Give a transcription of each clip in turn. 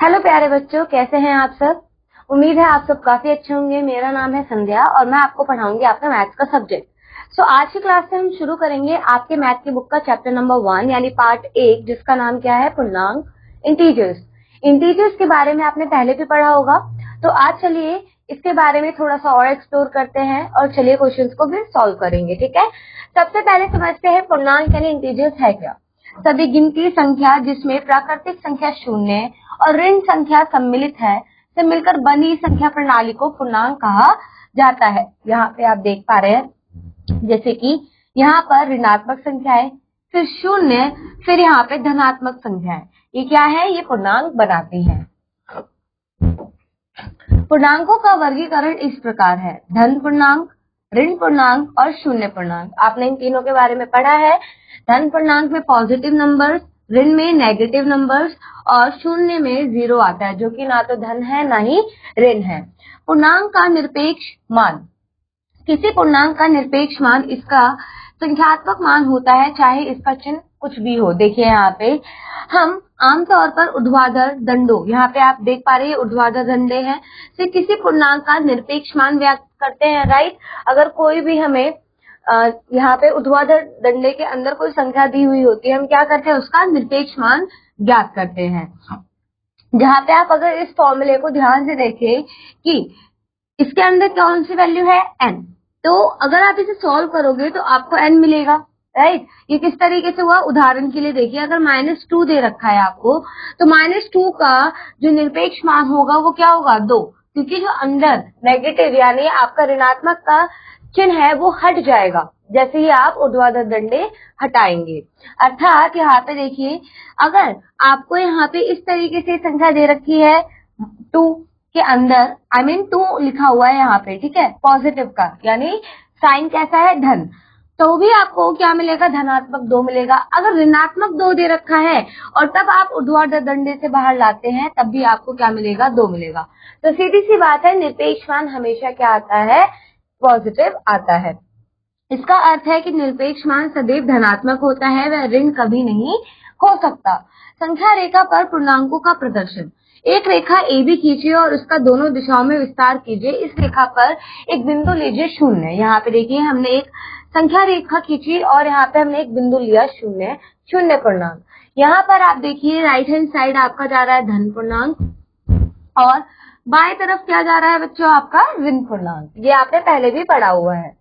Hello प्यारे बच्चों, कैसे हैं आप सब। उम्मीद है आप सब काफी अच्छे होंगे। मेरा नाम है संध्या और मैं आपको पढ़ाऊंगी आपका मैथ्स का सब्जेक्ट। आज की क्लास से हम शुरू करेंगे आपके मैथ की बुक का चैप्टर नंबर 1 यानी पार्ट 1, जिसका नाम क्या है, पूर्णांक, इंटीजर्स। इंटीजर्स के बारे में आपने पहले भी पढ़ा होगा, तो आज चलिए इसके बारे में थोड़ा सा और एक्सप्लोर करते हैं और चलिए क्वेश्चंस को भी सॉल्व करेंगे। ठीक है, सबसे पहले समझते हैं पूर्णांक यानी इंटीजर्स है क्या। सभी गिनती संख्या जिसमें प्राकृतिक संख्या शून्य और ऋण संख्या सम्मिलित है से मिलकर बनी संख्या प्रणाली को पूर्णांक कहा जाता है। यहाँ पे आप देख पा रहे हैं, जैसे कि यहाँ पर ऋणात्मक संख्या है, फिर शून्य, फिर यहाँ पे धनात्मक संख्या है। ये क्या है, ये पूर्णांक बनाती है। पूर्णांकों का वर्गीकरण इस प्रकार है: धन पूर्णांक, ऋण पूर्णांक और शून्य पूर्णांक। आपने इन तीनों के बारे में पढ़ा है। धन पूर्णांक में पॉजिटिव नंबर्स, ऋण में नेगेटिव नंबर्स और शून्य में 0 आता है, जो कि ना तो धन है ना ही ऋण है। पूर्णांक का निरपेक्ष मान, किसी पूर्णांक का निरपेक्ष मान इसका संख्यात्मक मान होता है, चाहे इसका चिन्ह कुछ भी हो। देखिए यहाँ पे हम आमतौर पर ऊर्ध्वाधर दंडों, यहाँ पे आप देख पा रहे हैं ऊर्ध्वाधर दंडे हैं, से किसी पूर्णांक का निरपेक्ष मान व्यक्त करते हैं। राइट, अगर कोई भी हमें यहाँ पे ऊर्ध्वाधर दंडे के अंदर कोई संख्या दी हुई होती है, हम क्या करते हैं, उसका निरपेक्ष मान ज्ञात करते हैं। जहाँ पे आप अगर इस फॉर्मूले को ध्यान से देखें कि इसके अंदर कौन सी वैल्यू है, n, तो अगर आप इसे सॉल्व करोगे तो आपको n मिलेगा। राइट, ये किस तरीके से हुआ, उदाहरण के लिए देखिए, अगर -2 दे रखा है आपको, तो -2 का जो निरपेक्ष मान होगा वो क्या होगा, 2, क्योंकि जो अंदर नेगेटिव यानी आपका ऋणात्मक का चिन्ह है वो हट जाएगा जैसे ही आप ऊर्ध्वाधर दंडे हटाएंगे। अर्थात यहाँ पे देखिए, अगर आपको यहाँ पे इस तरीके से संख्या दे रखी है 2 के अंदर, 2 लिखा हुआ है यहाँ पे, ठीक है, पॉजिटिव का, यानी साइन कैसा है, धन, तो भी आपको क्या मिलेगा, धनात्मक 2 मिलेगा। अगर ऋणात्मक 2 दे रखा है और तब आप ऊर्ध्वाधर दंडे से बाहर लाते हैं, तब भी आपको क्या मिलेगा, 2 मिलेगा। तो सीधी सी बात है, निरपेक्ष मान हमेशा क्या आता है, पॉजिटिव आता है। इसका अर्थ है कि निरपेक्ष मान सदैव धनात्मक होता है, वह ऋण कभी नहीं हो सकता। संख्या रेखा पर पूर्णांकों का प्रदर्शन, एक रेखा AB खींचिए और उसका दोनों दिशाओं में विस्तार कीजिए। इस रेखा पर एक बिंदु लीजिए 0। यहाँ पे देखिए, हमने एक संख्या रेखा खींची और यहाँ पे हमने एक बिंदु लिया 0, शून्य पूर्णांक। यहाँ पर आप देखिए राइट हैंड साइड आपका जा रहा है धन पूर्णांक और बाएं तरफ क्या जा रहा है बच्चों, आपका ऋण पूर्णांक। ये आपने पहले भी पढ़ा हुआ है।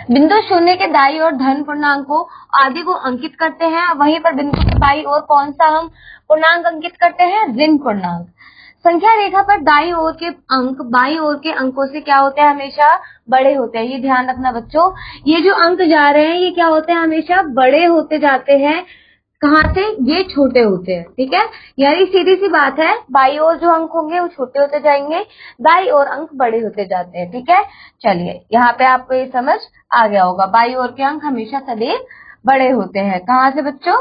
बिंदु 0 के दाईं ओर धन पूर्णांक को आदि को अंकित करते हैं, वहीं पर बिंदु के बाईं ओर कौन सा हम पूर्णांक अंकित करते हैं, ऋण पूर्णांक। संख्या रेखा पर दाईं ओर के अंक बाईं ओर के अंकों से क्या होते हैं, हमेशा बड़े होते हैं। ये ध्यान रखना बच्चों, ये जो अंक जा रहे हैं ये क्या होते हैं, हमेशा बड़े होते जाते हैं। कहाँ से, ये छोटे होते हैं। ठीक है, यानी सीधी सी बात है, बाईं ओर जो अंक होंगे वो छोटे होते जाएंगे, दाईं ओर अंक बड़े होते जाते हैं। ठीक है, चलिए यहाँ पे आपको ये समझ आ गया होगा, बाईं ओर के अंक हमेशा सदैव बड़े होते हैं। कहाँ से बच्चों,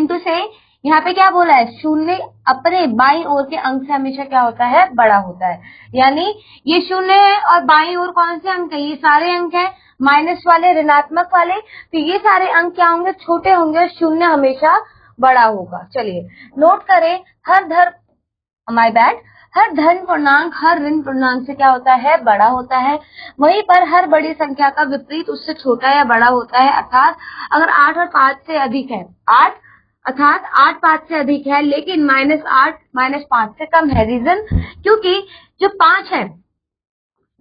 टू से यहाँ पे क्या बोला है, 0 अपने बाईं ओर के अंक से हमेशा क्या होता है, बड़ा होता है। यानी ये 0 है और बाईं ओर कौन से अंक है, ये सारे अंक हैं, माइनस वाले, ऋणात्मक वाले, तो ये सारे अंक क्या होंगे, छोटे होंगे और 0 हमेशा बड़ा होगा। चलिए नोट करें, हर धन पूर्णांक हर ऋण पूर्णांक से क्या होता है, बड़ा होता है। वहीं पर हर बड़ी संख्या का विपरीत उससे छोटा या बड़ा होता है। अर्थात अगर 8 और 5 से अधिक है, 8 5 से अधिक है, लेकिन -8 -5 से कम है। रीजन, क्योंकि जो 5 है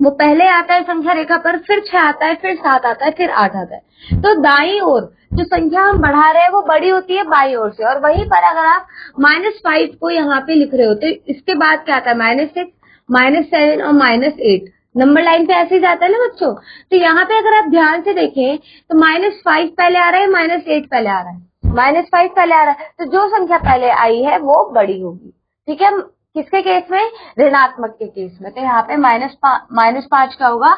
वो पहले आता है संख्या रेखा पर, फिर 6 आता है, फिर 7 आता है, फिर 8 आता है। तो दाईं ओर जो संख्या हम बढ़ा रहे हैं वो बड़ी होती है बाईं ओर से। और वहीं पर अगर आप -5 को यहाँ पे लिख रहे हो तो इसके बाद क्या आता है, -6 -7 और -8 नंबर लाइन पे ऐसे ही जाता है ना बच्चों। तो यहाँ पे अगर आप ध्यान से देखें तो -5 पहले आ रहा है, -8 पहले आ रहा है, -5 पहले आ रहा है, तो जो संख्या पहले आई है वो बड़ी होगी। ठीक है, किसके केस में, ऋणात्मक के केस में। तो यहाँ पे -5 क्या होगा,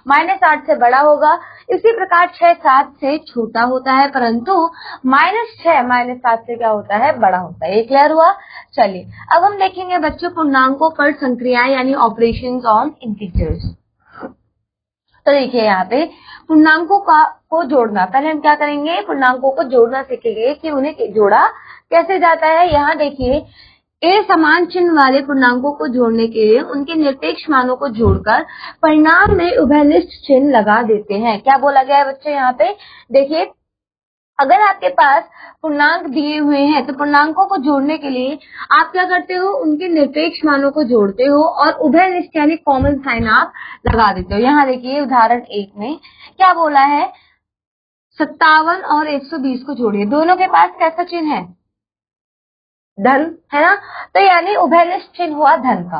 -8 से बड़ा होगा। इसी प्रकार 6 7 से छोटा होता है, परंतु -6 -7 से क्या होता है, बड़ा होता है। ये क्लियर हुआ। चलिए अब हम देखेंगे बच्चों पूर्णांकों पर संक्रियाएं यानी ऑपरेशंस ऑन इंटीजर्स। तो देखिए यहाँ पे पूर्णांकों को जोड़ना, पहले हम क्या करेंगे, पूर्णांकों को जोड़ना सीखेंगे कि उन्हें जोड़ा कैसे जाता है। यहाँ देखिए ए समान चिन्ह वाले पूर्णांकों को जोड़ने के लिए उनके निरपेक्ष मानों को जोड़कर परिणाम में उभयनिष्ठ चिन्ह लगा देते हैं। क्या बोला गया है बच्चे यहाँ पे? देखिए, अगर आपके पास पूर्णांक दिए हुए हैं तो पूर्णांकों को जोड़ने के लिए आप क्या करते हो, उनके निरपेक्ष मानों को जोड़ते हो और उभयनिष्ठ यानी कॉमन साइन आप लगा देते हो। यहाँ देखिए उदाहरण 1 में क्या बोला है, 57 और 120 को जोड़िए। दोनों के पास कैसा चिन्ह है? धन, है ना? तो यानी उभयनिष्ठ चिन्ह हुआ धन का।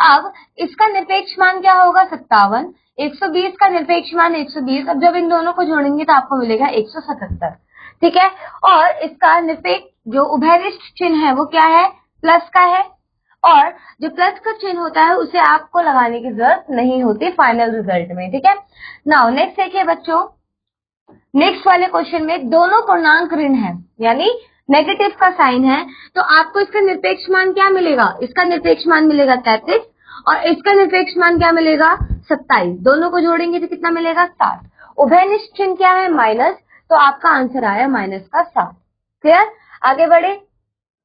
अब इसका निरपेक्ष मान क्या होगा? 57। 120 का निरपेक्ष मान 120। अब जब इन दोनों को जोड़ेंगे तो आपको मिलेगा 177। ठीक है, और इसका निरपेक्ष जो उभयनिष्ठ चिन्ह है वो क्या है? प्लस का है, और जो प्लस का चिन्ह होता है उसे आपको लगाने की जरूरत नहीं होती फाइनल रिजल्ट में। ठीक है, नाउ नेक्स्ट देखिए बच्चों, नेक्स्ट वाले क्वेश्चन में दोनों पूर्णांक ऋण है यानी नेगेटिव का साइन है, तो आपको इसका निरपेक्ष मान क्या मिलेगा? इसका निरपेक्ष मान मिलेगा 33 और इसका निरपेक्ष मान क्या मिलेगा? 27। दोनों को जोड़ेंगे तो कितना मिलेगा? 7। उभयनिष्ठ चिन्ह क्या है? माइनस, तो आपका आंसर आया माइनस का 7। क्लियर? आगे बढ़े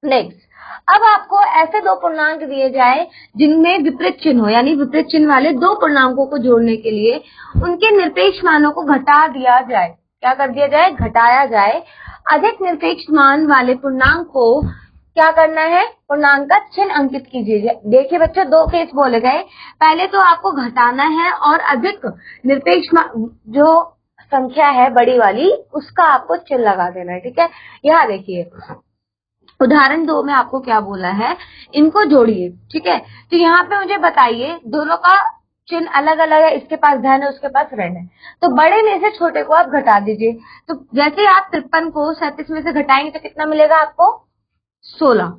नेक्स्ट। अब आपको ऐसे दो पूर्णांक दिए जाए जिनमें विपरीत चिन्ह हो, यानी विपरीत चिन्ह वाले दो पूर्णांकों को जोड़ने के लिए उनके निरपेक्ष मानों को घटा दिया जाए। क्या कर दिया जाए? घटाया जाए। अधिक निरपेक्ष मान वाले पूर्णांक को क्या करना है? पूर्णांक का चिन्ह अंकित कीजिए। देखिए बच्चों, दो केस बोले गए। पहले तो आपको घटाना है और अधिक निरपेक्ष जो संख्या है बड़ी वाली उसका आपको चिन्ह लगा देना है। ठीक है, यहाँ देखिए उदाहरण 2 में आपको क्या बोला है, इनको जोड़िए। ठीक है, तो यहाँ पे मुझे बताइए दोनों का चिन्ह अलग अलग है, इसके पास धन है उसके पास ऋण है, तो बड़े में से छोटे को आप घटा दीजिए। तो जैसे आप 53 को 37 में से घटाएंगे तो कितना मिलेगा आपको? 16,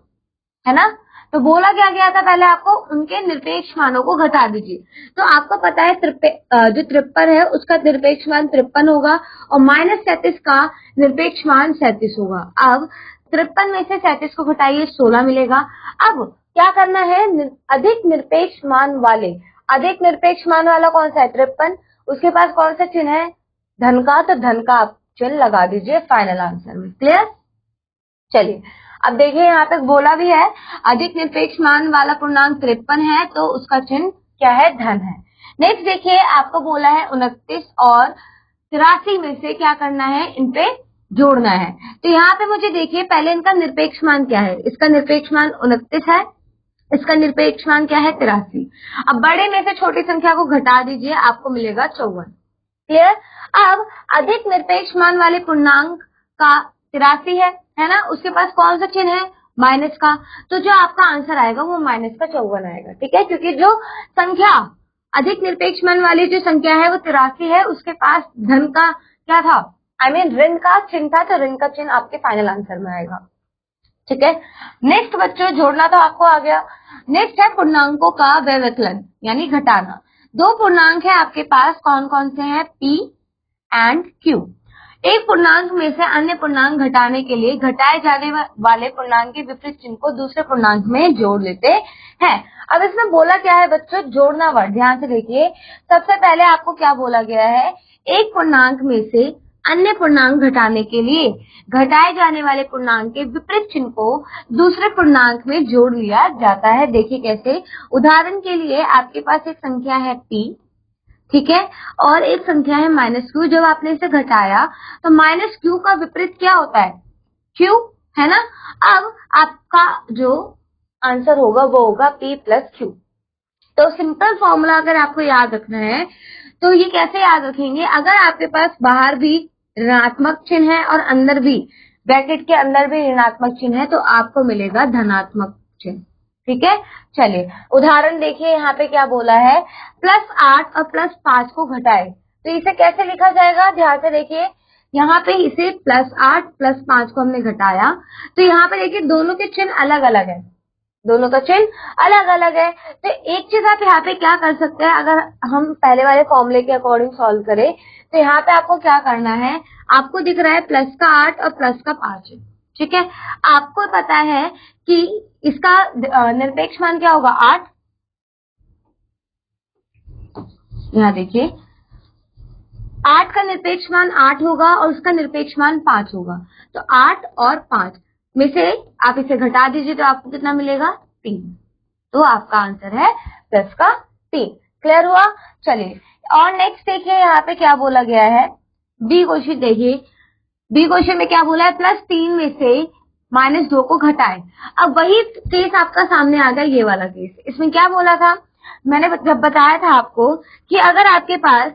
है ना? तो बोला क्या गया था पहले आपको, उनके निरपेक्ष मानों को घटा दीजिए। तो आपको पता है जो 53 है उसका निरपेक्ष मान 53 होगा और माइनस 37 का निरपेक्ष मान 37 होगा। अब 53 में से 37 को घटाइए, 16 मिलेगा। अब क्या करना है? अधिक निरपेक्ष मान वाले, अधिक निरपेक्ष मान वाला कौन सा है? 53। उसके पास कौन सा चिन्ह है? धन का, तो धन का आप चिन्ह लगा दीजिए फाइनल आंसर में। क्लियर? चलिए अब देखिए यहाँ पे बोला भी है अधिक निरपेक्ष मान वाला पूर्णांक 53 है तो उसका चिन्ह क्या है? धन है। नेक्स्ट देखिए आपको बोला है 29 और 83 में से क्या करना है? इन पे जोड़ना है। तो यहाँ पे मुझे देखिए पहले इनका निरपेक्ष मान क्या है? इसका निरपेक्ष मान 29 है, इसका निरपेक्ष मान क्या है? 83। अब बड़े में से छोटी संख्या को घटा दीजिए, आपको मिलेगा 54। क्लियर? अब अधिक निरपेक्ष मान वाले पूर्णांक का 83 है ना? उसके पास कौन सा चिन्ह है? माइनस का, तो जो आपका आंसर आएगा वो माइनस का 54 आएगा। ठीक है, क्योंकि जो संख्या अधिक निरपेक्ष मान वाली जो संख्या है वो 83 है, उसके पास धन का क्या था? ऋण का चिन्ह था, तो ऋण का चिन्ह आपके फाइनल आंसर में आएगा। ठीक है, नेक्स्ट बच्चों जोड़ना तो आपको आ गया। नेक्स्ट है पूर्णांकों का व्यवकलन यानी घटाना। दो पूर्णांक है आपके पास, कौन कौन से हैं? P and Q। एक पूर्णांक में से अन्य पूर्णांक घटाने के लिए घटाए जाने वाले पूर्णांक के विपरीत चिन्ह को दूसरे पूर्णांक में जोड़ लेते हैं। अब इसमें बोला क्या है बच्चों? जोड़ना वर्ड, ध्यान से देखिए। सबसे पहले आपको क्या बोला गया है? एक पूर्णांक में से अन्य पूर्णांक घटाने के लिए घटाए जाने वाले पूर्णांक के विपरीत चिन्ह को दूसरे पूर्णांक में जोड़ लिया जाता है। देखिए कैसे, उदाहरण के लिए आपके पास एक संख्या है P, ठीक है, और एक संख्या है -q। जब आपने इसे घटाया तो -q का विपरीत क्या होता है? q, है ना? अब आपका जो आंसर होगा वो होगा P प्लस Q। तो सिंपल फॉर्मूला अगर आपको याद रखना है तो ये कैसे याद रखेंगे? अगर आपके पास बाहर भी ऋणात्मक चिन्ह है और अंदर भी ब्रैकेट के अंदर भी ऋणात्मक चिन्ह है तो आपको मिलेगा धनात्मक चिन्ह। ठीक है, चलिए उदाहरण देखिए यहाँ पे क्या बोला है, +8 और +5 को घटाए, तो इसे कैसे लिखा जाएगा? ध्यान से देखिए, यहाँ पे इसे +8 +5 को हमने घटाया तो यहाँ पे देखिए दोनों के चिन्ह अलग अलग है, दोनों का चिन्ह अलग अलग है। तो एक चीज आप यहाँ पे क्या कर सकते हैं, अगर हम पहले वाले फॉर्मूले के अकॉर्डिंग सॉल्व करें तो यहाँ पे आपको क्या करना है? आपको दिख रहा है प्लस का 8 और प्लस का 5 है, ठीक है। आपको पता है कि इसका निरपेक्ष मान क्या होगा? 8। यहाँ देखिए 8 का निरपेक्ष मान 8 होगा और उसका निरपेक्ष मान 5 होगा, तो 8 और 5 में से आप इसे घटा दीजिए तो आपको कितना मिलेगा 3। तो आपका आंसर है प्लस का 3। क्लियर हुआ? चलिए और नेक्स्ट देखिए यहाँ पे क्या बोला गया है। बी क्वेश्चन देखिए, बी क्वेश्चन में क्या बोला है, +3 में से -2 को घटाएं। अब वही केस आपका सामने आ गया, ये वाला केस। इसमें क्या बोला था, मैंने जब बताया था आपको कि अगर आपके पास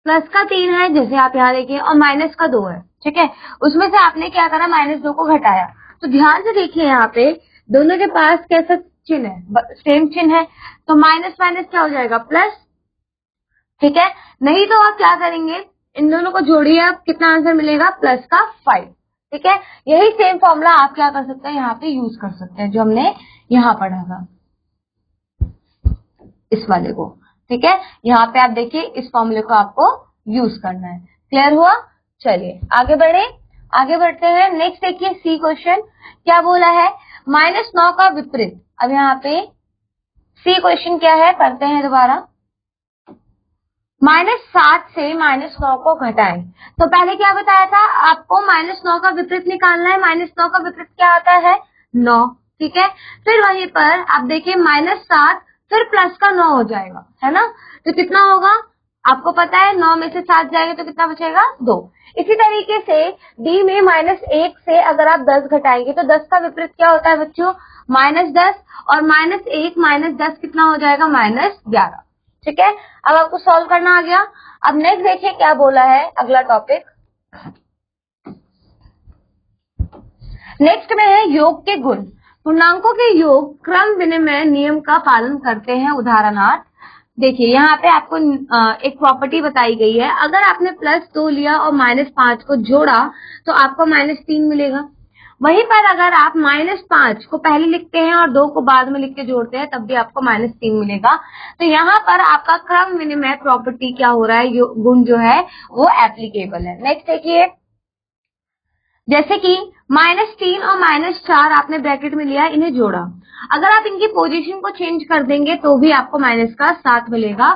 प्लस का 3 है, जैसे आप यहाँ देखिए, और माइनस का 2 है, ठीक है, उसमें से आपने क्या करा, -2 को घटाया। तो ध्यान से देखिए यहाँ पे दोनों के पास कैसा चिन्ह है, सेम चिन्ह है, तो माइनस माइनस क्या हो जाएगा, प्लस। ठीक है, नहीं तो आप क्या करेंगे, इन दोनों को जोड़िए, आप कितना आंसर मिलेगा, प्लस का 5। ठीक है, यही सेम फॉर्मूला आप क्या कर सकते हैं, यहाँ पे यूज कर सकते हैं, जो हमने यहाँ पढ़ा था इस वाले को। ठीक है, यहाँ पे आप देखिए इस फॉर्मूले को आपको यूज करना है। क्लियर हुआ? चलिए आगे बढ़े, आगे बढ़ते हैं। नेक्स्ट देखिए सी क्वेश्चन क्या बोला है, -9 का विपरीत। अब यहाँ पे सी क्वेश्चन क्या है, करते हैं दोबारा। -7 से -9 को घटाएं। तो पहले क्या बताया था आपको, -9 का विपरीत निकालना है। -9 का विपरीत क्या आता है, 9। ठीक है, फिर वहीं पर आप देखिए -7 फिर प्लस का 9 हो जाएगा, है ना। तो कितना होगा आपको पता है, 9 में से 7 जाएगा तो कितना बचेगा, 2। इसी तरीके से डी में -1 से अगर आप 10 घटाएंगे तो 10 का विपरीत क्या होता है बच्चों, -10, और -1 -10 कितना हो जाएगा, -11। ठीक है, अब आपको सॉल्व करना आ गया। अब नेक्स्ट देखिए क्या बोला है, अगला टॉपिक नेक्स्ट में है योग के गुण। पूर्णांकों के योग क्रम विनिमय नियम का पालन करते हैं। उदाहरणार्थ देखिए यहाँ पे आपको एक प्रॉपर्टी बताई गई है, अगर आपने +2 लिया और -5 को जोड़ा तो आपको -3 मिलेगा। वहीं पर अगर आप -5 को पहले लिखते हैं और 2 को बाद में लिख के जोड़ते हैं तब भी आपको -3 मिलेगा। तो यहाँ पर आपका क्रम विनिमय प्रॉपर्टी क्या हो रहा है, गुण जो है वो एप्लीकेबल है। नेक्स्ट देखिए, जैसे कि -3 और -4 आपने ब्रैकेट में लिया, इन्हें जोड़ा, अगर आप इनकी पोजीशन को चेंज कर देंगे तो भी आपको -7 मिलेगा।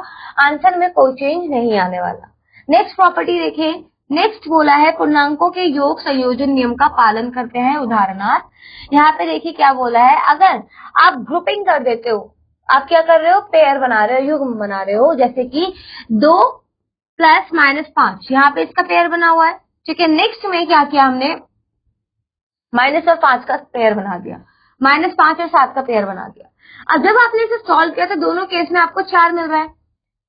आंसर में कोई चेंज नहीं आने वाला। नेक्स्ट प्रॉपर्टी देखें, नेक्स्ट बोला है पूर्णांकों के योग संयोजन नियम का पालन करते हैं। उदाहरणार्थ यहाँ पे देखिए क्या बोला है, अगर आप ग्रुपिंग कर देते हो, आप क्या कर रहे हो, पेयर बना रहे हो, युग्म बना रहे हो, जैसे कि 2 + -5, यहाँ पे इसका पेयर बना हुआ है। ठीक है, नेक्स्ट में क्या किया हमने, -5 और 5 का पेयर बना दिया, -5 और 7 का पेयर बना दिया। अब जब आपने इसे सॉल्व किया तो दोनों केस में आपको 4 मिल रहा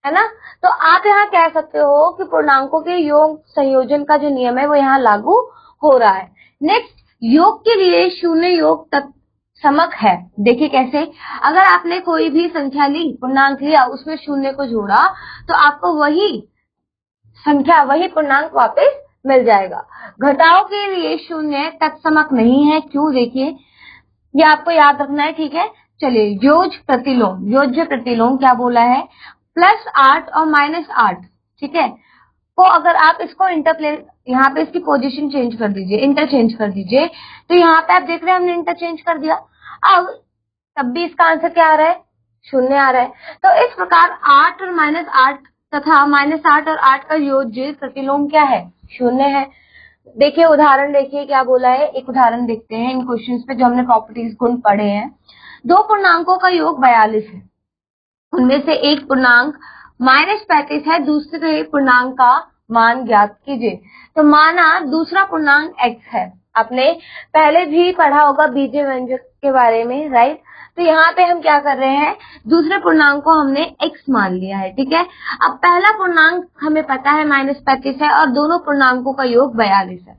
है ना। तो आप यहाँ कह सकते हो कि पूर्णांकों के योग संयोजन का जो नियम है वो यहाँ लागू हो रहा है। नेक्स्ट, योग के लिए शून्य योग तक समक है। देखिए कैसे, अगर आपने कोई भी संख्या ली, पूर्णांक लिया, उसमें शून्य को जोड़ा तो आपको वही संख्या, वही पूर्णांक वापस मिल जाएगा। घटाओ के लिए शून्य तत्समक नहीं है, क्यों, देखिए ये आपको याद रखना है। ठीक है, चलिए योज प्रतिलोम, योज्य प्रतिलोम क्या बोला है, +8 और -8। ठीक है, तो अगर आप इसको इंटरप्लेन, यहाँ पे इसकी पोजीशन चेंज कर दीजिए, इंटरचेंज कर दीजिए, तो यहाँ पे आप देख रहे हैं हमने इंटरचेंज कर दिया। अब तब भी इसका आंसर क्या आ रहा है, 0 आ रहा है। तो इस प्रकार 8 और -8 तथा -8 और 8 का योज्य प्रतिलोम क्या है, 0 है। देखिए उदाहरण देखिए क्या बोला है, एक उदाहरण देखते हैं इन क्वेश्चंस पे जो हमने प्रॉपर्टीज गुण पढ़े हैं। दो पूर्णांकों का योग 42 है, उनमें से एक पूर्णांक -35 है, दूसरे पूर्णांक का मान ज्ञात कीजिए। तो माना दूसरा पूर्णांक x है, आपने पहले भी पढ़ा होगा बीजीय व्यंजक के बारे में, राइट। तो यहाँ पे हम क्या कर रहे हैं, दूसरे पूर्णांक को हमने x मान लिया है। ठीक है, अब पहला पूर्णांक हमें पता है -35 है और दोनों पूर्णांकों का योग 42 है।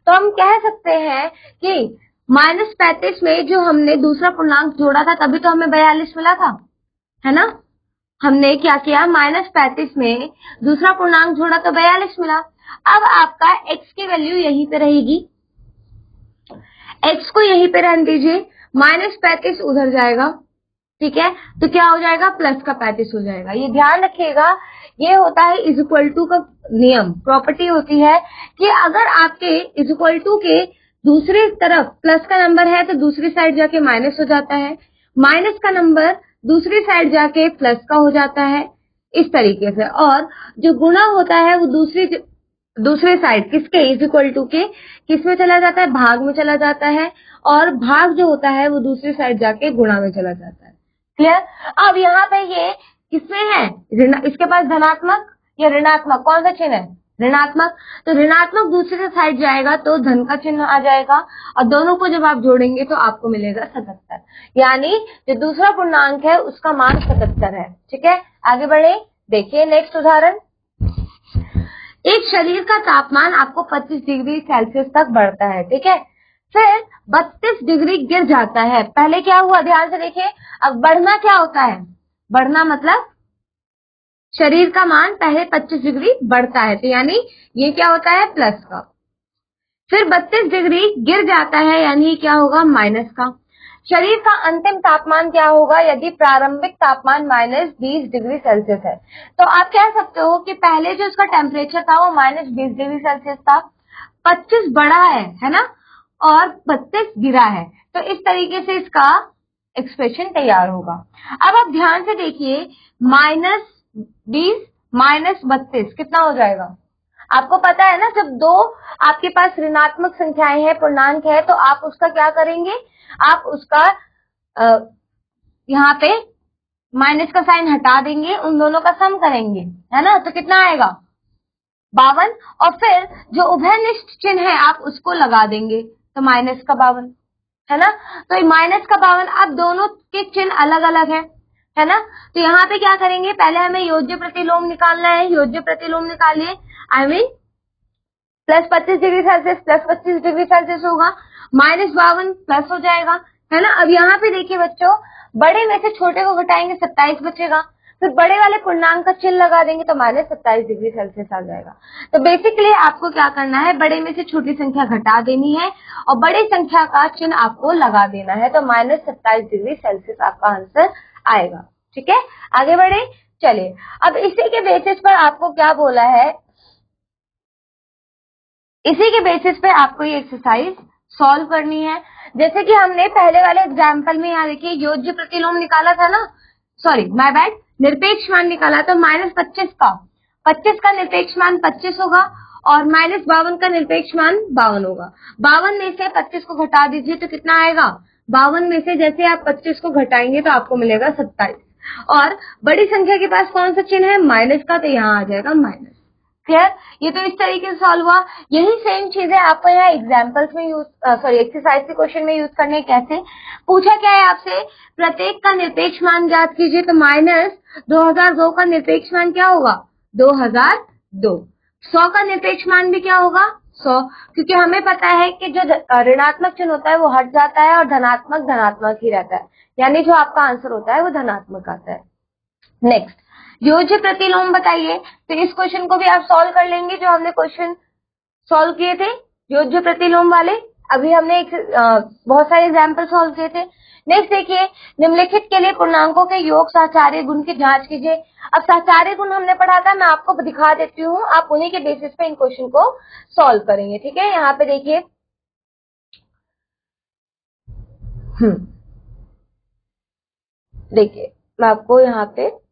तो हम कह सकते हैं कि -35 में जो हमने दूसरा पूर्णांक जोड़ा था तभी तो हमें 42 मिला था, है ना। हमने क्या किया, -35 में दूसरा पूर्णांक जोड़ा तो 42 मिला। अब आपका x की वैल्यू यहीं पे रहेगी, x को यहीं पे रहने दीजिए, -35 उधर जाएगा। ठीक है, तो क्या हो जाएगा, प्लस का 35 हो जाएगा। ये ध्यान रखिएगा, ये होता है इज इक्वल टू का नियम, प्रॉपर्टी होती है कि अगर आपके इज इक्वल टू के दूसरी तरफ प्लस का नंबर है तो दूसरी साइड जाके माइनस हो जाता है, माइनस का नंबर दूसरी साइड जाके प्लस का हो जाता है, इस तरीके से। और जो गुणा होता है वो दूसरी दूसरे साइड किसके, इज इक्वल टू के किस में चला जाता है, भाग में चला जाता है, और भाग जो होता है वो दूसरी साइड जाके गुणा में चला जाता है। क्लियर। अब यहाँ पे ये किसमें है, इसके पास धनात्मक या ऋणात्मक, कौन सा चिन्ह है, ऋणात्मक, तो ऋणात्मक दूसरी साइड जाएगा तो धन का चिन्ह आ जाएगा, और दोनों को जब आप जोड़ेंगे तो आपको मिलेगा 77, यानी जो दूसरा पूर्णांक है उसका मान 77 है। ठीक है, आगे बढ़े, देखिए नेक्स्ट उदाहरण। एक शरीर का तापमान आपको 25 डिग्री सेल्सियस तक बढ़ता है, ठीक है, फिर 32 डिग्री गिर जाता है। पहले क्या हुआ, ध्यान से देखिए। अब बढ़ना क्या होता है, बढ़ना मतलब शरीर का मान पहले 25 डिग्री बढ़ता है, तो यानी ये क्या होता है, प्लस का। फिर 32 डिग्री गिर जाता है, यानी क्या होगा, माइनस का। शरीर का अंतिम तापमान क्या होगा, यदि प्रारंभिक तापमान -20 डिग्री सेल्सियस है, तो आप कह सकते हो कि पहले जो उसका टेम्परेचर था वो -20 डिग्री सेल्सियस था, 25 बढ़ा है ना, और 32 गिरा है, तो इस तरीके से इसका एक्सप्रेशन तैयार होगा। अब आप ध्यान से देखिए, -20 -32 कितना हो जाएगा, आपको पता है ना, जब दो आपके पास ऋणात्मक संख्याएं हैं, पूर्णांक है, तो आप उसका क्या करेंगे, आप उसका यहाँ पे माइनस का साइन हटा देंगे, उन दोनों का सम करेंगे, है ना, तो कितना आएगा 52, और फिर जो उभयनिष्ठ चिन्ह है आप उसको लगा देंगे, तो माइनस का 52, है ना, तो माइनस का 52, अब दोनों के चिन्ह अलग अलग है ना, तो यहाँ पे क्या करेंगे, पहले हमें योज्य प्रतिलोम निकालना है, योज्य प्रतिलोम निकालिए, I mean +25 degree Celsius plus 25 degree Celsius होगा, -52 प्लस हो जाएगा, है ना। अब यहाँ पे देखिए बच्चों, बड़े में से छोटे को घटाएंगे 27 बचेगा, फिर बड़े वाले पूर्णांक का चिन्ह लगा देंगे तो -27 डिग्री सेल्सियस आ जाएगा। तो बेसिकली आपको क्या करना है, बड़े में से छोटी संख्या घटा देनी है और बड़ी संख्या का चिन्ह आपको लगा देना है, तो -27 डिग्री सेल्सियस आपका आंसर आएगा। ठीक है, आगे बढ़े, चलिए। अब इसी के बेसिस पर आपको क्या बोला है, इसी के बेसिस पे आपको ये एक्सरसाइज सॉल्व करनी है। जैसे कि हमने पहले वाले एग्जाम्पल में यहाँ देखिए योज्य प्रतिलोम निकाला था ना, सॉरी माय बैड, निरपेक्ष मान निकाला था, -25 का, 25 का निरपेक्ष मान 25 होगा और -52 का निरपेक्ष मान 52 होगा। 52 में से 25 को घटा दीजिए तो कितना आएगा, 52 में से जैसे आप 25 को घटाएंगे तो आपको मिलेगा 27, और बड़ी संख्या के पास कौन सा चिन्ह है, माइनस का, तो यहाँ आ जाएगा माइनस। क्लियर, ये तो इस तरीके से सॉल्व हुआ। यही सेम चीजें आपको यहाँ एग्जाम्पल्स में यूज, सॉरी एक्सरसाइज के क्वेश्चन में यूज करने, कैसे पूछा क्या है आपसे, प्रत्येक का निरपेक्ष मान ज्ञात कीजिए, तो -2002 का निरपेक्ष मान क्या होगा, 2002। 100 का निरपेक्ष मान भी क्या होगा, 100, क्योंकि हमें पता है कि जो ऋणात्मक चिन्ह होता है वो हट जाता है और धनात्मक धनात्मक ही रहता है, यानी जो आपका आंसर होता है वो धनात्मक आता है। नेक्स्ट, योज्य प्रतिलोम बताइए, तो इस क्वेश्चन को भी आप सॉल्व कर लेंगे, जो हमने क्वेश्चन सॉल्व किए थे योज्य प्रतिलोम वाले, अभी हमने बहुत सारे एग्जाम्पल सॉल्व किए थे। नेक्स्ट देखिए, निम्नलिखित के लिए पूर्णांकों के योग सहचार्य गुण की जांच कीजिए। अब सहचार्य गुण हमने पढ़ा था, मैं आपको दिखा देती हूँ, आप उन्हीं के बेसिस पे इन क्वेश्चन को सॉल्व करेंगे। ठीक है, यहाँ पे देखिए, देखिए मैं आपको यहाँ पे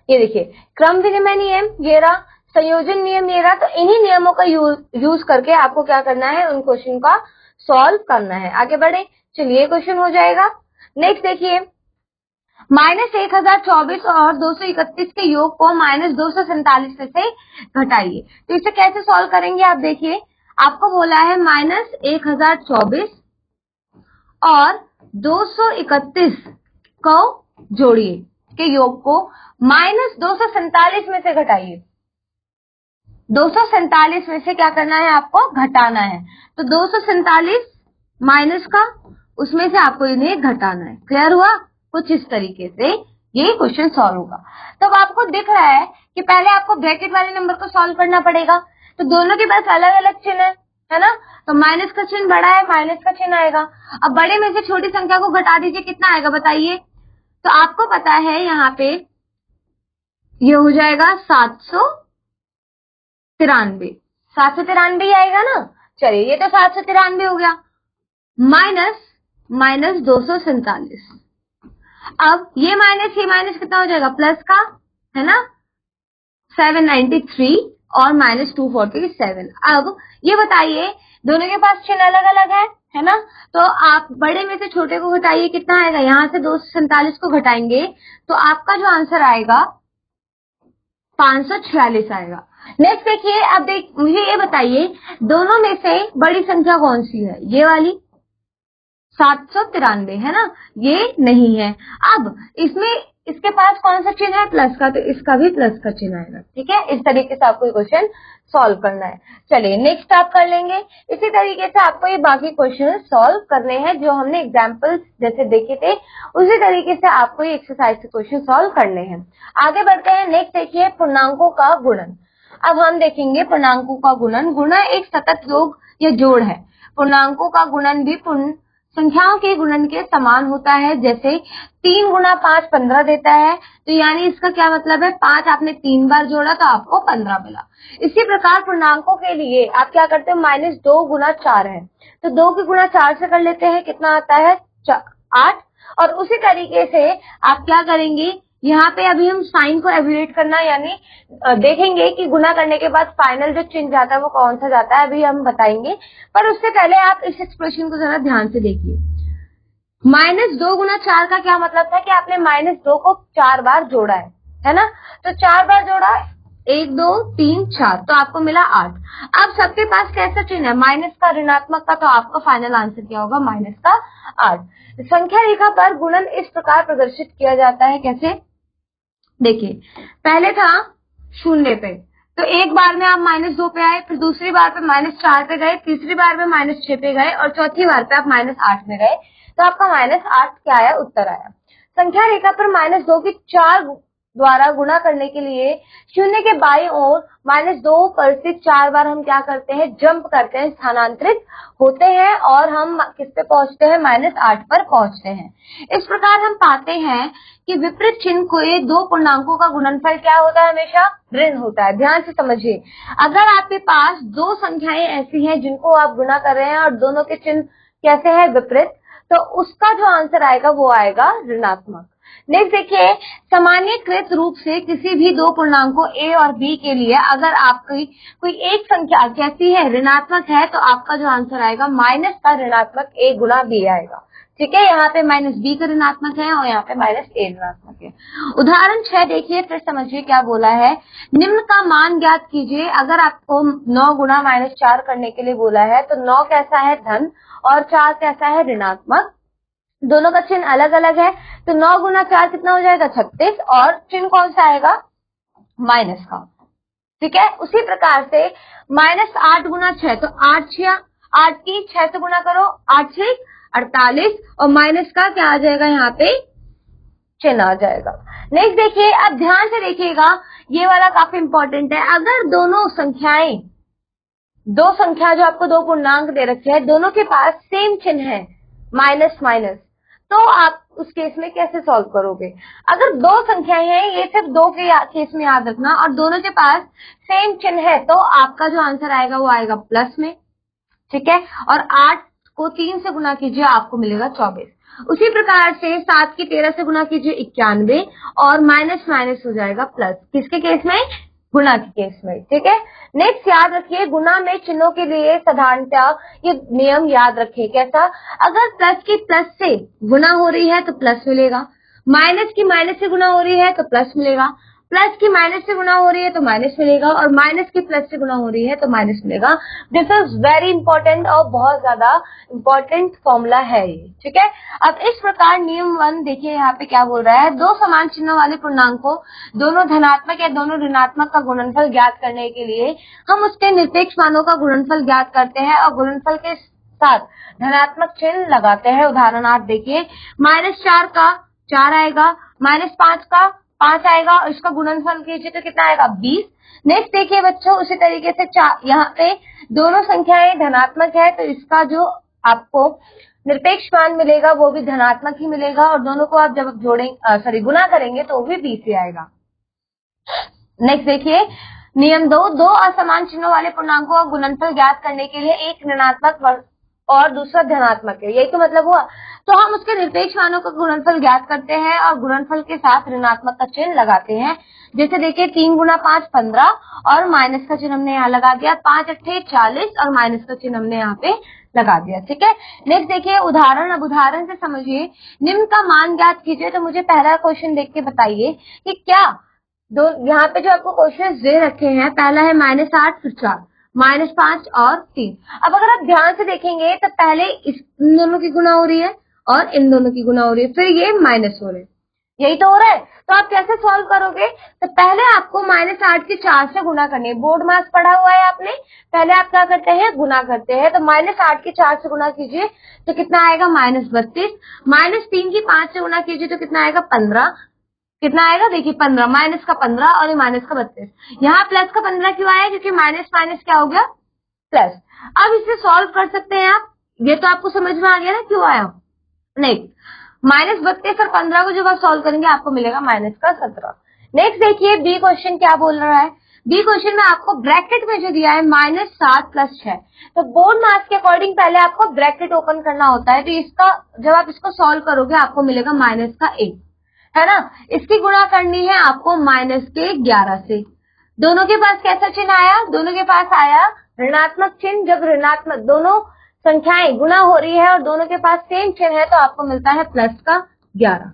ये देखिए, क्रम विनिमय नियम ये रहा, संयोजन नियम ये रहा, तो इन्हीं नियमों का यूज करके आपको क्या करना है, उन क्वेश्चन का सॉल्व करना है। आगे बढ़े, चलिए क्वेश्चन हो जाएगा। नेक्स्ट देखिए, -1024 और 231 के योग को -247 से घटाइए, तो इसे कैसे सॉल्व करेंगे, आप देखिए, आपको बोला है -1024 और 231 को जोड़िए के योग को -247 में से घटाइए। 247 में से क्या करना है, आपको घटाना है, तो 247 माइनस का, उसमें से आपको इन्हें घटाना है। क्लियर हुआ, कुछ इस तरीके से ये क्वेश्चन सॉल्व होगा। तो अब आपको दिख रहा है कि पहले आपको ब्रैकेट वाले नंबर को सॉल्व करना पड़ेगा, तो दोनों के पास अलग अलग चिन्ह है ना, तो माइनस का चिन्ह बड़ा है, माइनस का चिन्ह आएगा। अब बड़े में से छोटी संख्या को घटा दीजिए, कितना आएगा बताइए, तो आपको पता है यहाँ पे ये हो जाएगा 793 आएगा ना। चलिए, ये तो 793 हो गया, माइनस 247, अब ये माइनस कितना हो जाएगा, प्लस का, है ना, 793, और -247। अब ये बताइए दोनों के पास चिन्ह अलग अलग है ना? तो आप बड़े में से छोटे को घटाइए, कितना आएगा? यहाँ से 247 को घटाएंगे तो आपका जो आंसर आएगा 546 आएगा। नेक्स्ट देखिए, अब मुझे ये बताइए दोनों में से बड़ी संख्या कौन सी है? ये वाली 793 है ना, ये नहीं है। अब इसमें इसके पास कौन सा चिन्ह है? प्लस का, तो इसका भी प्लस का चिन्ह आएगा। ठीक है, इस तरीके से आपको क्वेश्चन सॉल्व करना है। चलिए नेक्स्ट आप कर लेंगे। इसी तरीके से आपको ये बाकी क्वेश्चन सॉल्व करने हैं जो हमने एग्जाम्पल्स जैसे देखे थे, उसी तरीके से आपको ये एक्सरसाइज के क्वेश्चन सॉल्व करने हैं। आगे बढ़ते हैं। नेक्स्ट देखिए पूर्णांकों का गुणन। अब हम देखेंगे पूर्णांकों का गुणन। गुणन एक सतत योग या जोड़ है। पूर्णांकों का गुणन भी पूर्ण संख्याओं के गुणन के समान होता है। जैसे 3 गुना 5 15 देता है, तो यानी इसका क्या मतलब है? 5 आपने 3 बार जोड़ा तो आपको 15 मिला। इसी प्रकार पूर्णांकों के लिए आप क्या करते हो? -2 गुना 4 है, तो 2 की गुणा 4 से कर लेते हैं, कितना आता है? 8। और उसी तरीके से आप क्या करेंगे? यहाँ पे अभी हम साइन को एवेल्यूएट करना यानी देखेंगे कि गुना करने के बाद फाइनल जो चिन्ह जाता है वो कौन सा जाता है, अभी हम बताएंगे। पर उससे पहले आप इस एक्सप्रेशन को जरा ध्यान से देखिए। -2 गुना 4 का क्या मतलब था कि आपने -2 को 4 बार जोड़ा है ना? तो 4 बार जोड़ा, 1 2 3 4, तो आपको मिला 8। अब सबके पास कैसा चिन्ह है? माइनस का, ऋणात्मक का, तो आपका फाइनल आंसर क्या होगा? माइनस का 8। संख्या रेखा पर गुणन इस प्रकार प्रदर्शित किया जाता है। कैसे? देखिए, पहले था 0 पे, तो एक बार में आप -2 पे आए, फिर दूसरी बार पे -4 पे गए, तीसरी बार में -6 पे गए और चौथी बार पे आप -8 में गए, तो आपका -8 क्या आया? उत्तर आया। संख्या रेखा पर -2 की 4 द्वारा गुणा करने के लिए 0 के बाईं ओर -2 पर से 4 बार हम क्या करते हैं? जंप करते हैं, स्थानांतरित होते हैं और हम किस पे पहुंचते हैं? -8 पर पहुंचते हैं। इस प्रकार हम पाते हैं कि विपरीत चिन्ह के दो पूर्णांकों का गुणनफल क्या होता है? हमेशा ऋण होता है। ध्यान से समझिए, अगर आपके पास दो संख्याएं ऐसी हैं जिनको आप गुणा कर रहे हैं और दोनों के चिन्ह कैसे हैं? विपरीत, तो उसका जो आंसर आएगा वो आएगा ऋणात्मक। नेक्स्ट देखिए, सामान्यीकृत रूप से किसी भी दो पूर्णांकों a और b के लिए अगर आपकी कोई एक संख्या कैसी है? ऋणात्मक है, तो आपका जो आंसर आएगा माइनस का ऋणात्मक a गुना b आएगा। ठीक है, यहाँ पे -b का ऋणात्मक है और यहाँ पे -a ऋणात्मक है। उदाहरण 6 देखिए, फिर समझिए क्या बोला है। निम्न का मान ज्ञात कीजिए। अगर आपको 9 गुना -4 करने के लिए बोला है, तो 9 कैसा है? धन, और 4 कैसा है? ऋणात्मक। दोनों का चिन्ह अलग अलग है, तो 9 गुना 4 कितना हो जाएगा? 36, और चिन्ह कौन सा आएगा? माइनस का। ठीक है, उसी प्रकार से -8 गुना 6, तो 8 की 6 से गुणा करो, 8 6 48, और माइनस का क्या आ जाएगा? यहाँ पे चिन्ह आ जाएगा। नेक्स्ट देखिए, अब ध्यान से देखिएगा, ये वाला काफी इंपॉर्टेंट है। अगर दोनों संख्याएं, दो संख्या जो आपको दो पूर्णांक दे रखे हैं, दोनों के पास सेम चिन्ह है, माइनस माइनस, तो आप उस केस में कैसे सॉल्व करोगे? अगर दो संख्याएं हैं, ये सिर्फ दो के केस में याद रखना, और दोनों के पास सेम चिन्ह है, तो आपका जो आंसर आएगा वो आएगा प्लस में। ठीक है, और 8 को 3 से गुना कीजिए, आपको मिलेगा 24। उसी प्रकार से 7 की 13 से गुना कीजिए 91, और माइनस माइनस हो जाएगा प्लस। किसके केस में? गुणा के केस में। ठीक है, नेक्स्ट याद रखिए, गुणा में चिन्हों के लिए साधारणतः ये नियम याद रखिए। कैसा? अगर प्लस की प्लस से गुणा हो रही है तो प्लस मिलेगा, माइनस की माइनस से गुणा हो रही है तो प्लस मिलेगा, प्लस की माइनस से गुणा हो रही है तो माइनस मिलेगा, और माइनस की प्लस से गुणा हो रही है तो माइनस मिलेगा। दिस इज वेरी इंपॉर्टेंट और बहुत ज्यादा इंपॉर्टेंट फॉर्मूला है ये। ठीक है, अब इस प्रकार नियम 1 देखिए, यहाँ पे क्या बोल रहा है। दो समान चिन्हों वाले पूर्णांकों, दोनों धनात्मक या दोनों ऋणात्मक का गुणनफल ज्ञात करने के लिए हम उसके निरपेक्ष मानों का गुणनफल ज्ञात करते हैं और गुणनफल के साथ धनात्मक चिन्ह लगाते हैं। उदाहरण 8 देखिए, -4 का 4 आएगा, -5 का 5 आएगा, और इसका गुणनफल कीजिए तो कितना आएगा? 20। नेक्स्ट देखिए बच्चों, उसी तरीके से यहाँ पे दोनों संख्याएं धनात्मक है, तो इसका जो आपको निरपेक्ष मान मिलेगा वो भी धनात्मक ही मिलेगा, और दोनों को आप जब जोड़ेंगे गुना करेंगे तो वो भी 20 ही आएगा। नेक्स्ट देखिए, नियम 2, दो असमान चिन्हों वाले पूर्णांकों का गुणनफल ज्ञात करने के लिए एक ऋणात्मक और दूसरा धनात्मक है, यही तो मतलब हुआ। तो हम उसके निरपेक्ष मानों का गुणनफल ज्ञात करते हैं और गुणनफल के साथ ऋणात्मक का चिन्ह लगाते हैं। जैसे देखिए 3 गुना 5 15 और माइनस का चिन्ह हमने यहाँ लगा दिया, 5 अट्ठे 40 और माइनस का चिन्ह हमने यहाँ पे लगा दिया। ठीक है, नेक्स्ट देखिए उदाहरण। अब उदाहरण से समझिए, निम्न का मान ज्ञात कीजिए। तो मुझे पहला क्वेश्चन देख के बताइए कि क्या दो यहाँ पे जो आपको क्वेश्चन दे रखे हैं, पहला है -8 फिर 4 -5 और 3। अब अगर आप ध्यान से देखेंगे तो पहले इन दोनों की गुणा हो रही है और इन दोनों की गुणा हो रही है, फिर ये माइनस हो रहे हैं, यही तो हो रहा है। तो आप कैसे सॉल्व करोगे? तो पहले आपको -8 की 4 से गुणा करनी है। बोर्ड मास पढ़ा हुआ है आपने, पहले आप क्या करते हैं, गुणा करते हैं। तो -8 की 4 से गुणा कीजिए तो कितना आएगा, -32। -3 की 5 से गुणा कीजिए तो कितना आएगा, 15। कितना आएगा, देखिए 15, माइनस का 15 और ये माइनस का 32। यहाँ प्लस का 15 क्यों आया, क्योंकि माइनस माइनस क्या हो गया, प्लस। अब इसे सॉल्व कर सकते हैं आप, ये तो आपको समझ में आ गया ना क्यों आया। नेक्स्ट -32 और 15 को जब आप सॉल्व करेंगे आपको मिलेगा माइनस का 17। नेक्स्ट देखिए बी क्वेश्चन क्या बोल रहा है। बी क्वेश्चन में आपको ब्रैकेट में जो दिया है -7 + 6, तो बोर्ड मास के अकॉर्डिंग पहले आपको ब्रैकेट ओपन करना होता है। तो इसका जब आप इसको सॉल्व करोगे आपको मिलेगा -1, है ना। इसकी गुणा करनी है आपको -11 से। दोनों के पास कैसा चिन्ह आया, दोनों के पास आया ऋणात्मक चिन्ह। जब ऋणात्मक दोनों संख्याएं गुणा हो रही है और दोनों के पास सेम चिन्ह है तो आपको मिलता है प्लस का 11।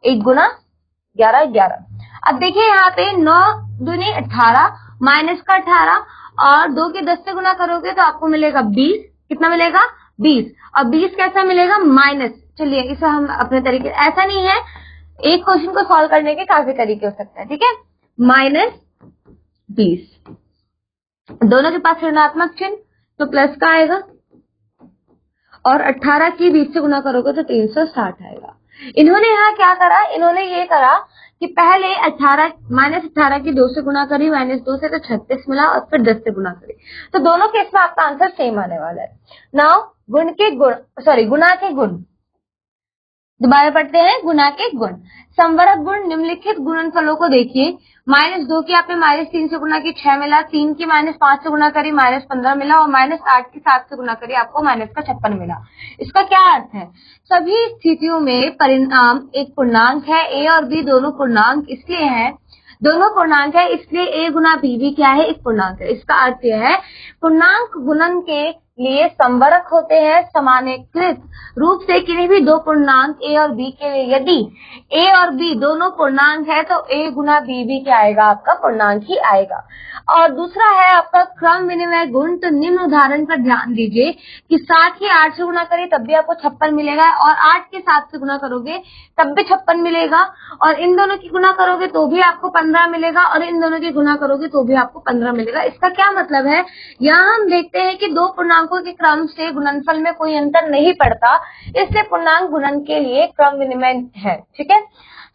1 गुना 11 11। अब देखिए यहाँ पे 9 दूनी 18 माइनस का 18 और 2 के 10 से गुणा करोगे तो आपको मिलेगा 20। कितना मिलेगा, 20। और 20 कैसा मिलेगा, माइनस। चलिए इसे हम अपने तरीके, ऐसा नहीं है, एक क्वेश्चन को सॉल्व करने के काफी तरीके हो सकते हैं। ठीक है, -20, दोनों के पास ऋणात्मक चिन्ह तो प्लस का आएगा और 18 की 20 से गुणा करोगे तो 360 आएगा। इन्होंने यहाँ क्या करा, इन्होंने ये करा कि पहले 18 -18 की 2 से गुणा करी, -2 से तो 36 मिला और फिर 10 से गुणा करी। तो दोनों केस में आपका आंसर सेम आने वाला है। नाउ गुणा के गुण दोबारा पढ़ते हैं। गुणा के गुण, संवरक गुण निम्नलिखित गुणनफलों को देखिए। -2 की आपने -3 से गुणा की 6 मिला, 3 की -5 से गुणा करी -15 मिला और -8 की 7 से गुणा करी आपको -56 मिला। इसका क्या अर्थ है, सभी स्थितियों में परिणाम एक पूर्णांक है। ए और बी दोनों पूर्णांक इसलिए है, दोनों पूर्णांक है इसलिए ए गुना बी भी क्या है, एक पूर्णांक है। इसका अर्थ यह है पूर्णांक गुणन के लिए संवरक होते हैं। सामान्यीकृत रूप से किन्हीं भी दो पूर्णांक ए और बी के लिए यदि ए और बी दोनों पूर्णांक है तो ए गुना बी भी क्या आएगा, आपका पूर्णांक ही आएगा। और दूसरा है आपका क्रम विनिमय गुण। तो निम्न उदाहरण पर ध्यान दीजिए कि 7 की 8 से गुणा करें तब भी आपको 56 मिलेगा और 8 के 7 से गुणा करोगे तब भी 56 मिलेगा और इन दोनों की गुणा करोगे तो भी आपको 15 मिलेगा और इन दोनों की गुणा करोगे तो भी आपको 15 मिलेगा। इसका क्या मतलब है, यहाँ हम देखते हैं कि दो पूर्णांकों के क्रम से गुणनफल में कोई अंतर नहीं पड़ता, इसलिए पूर्णांक गुणन के लिए क्रम विनिमय है। ठीक है,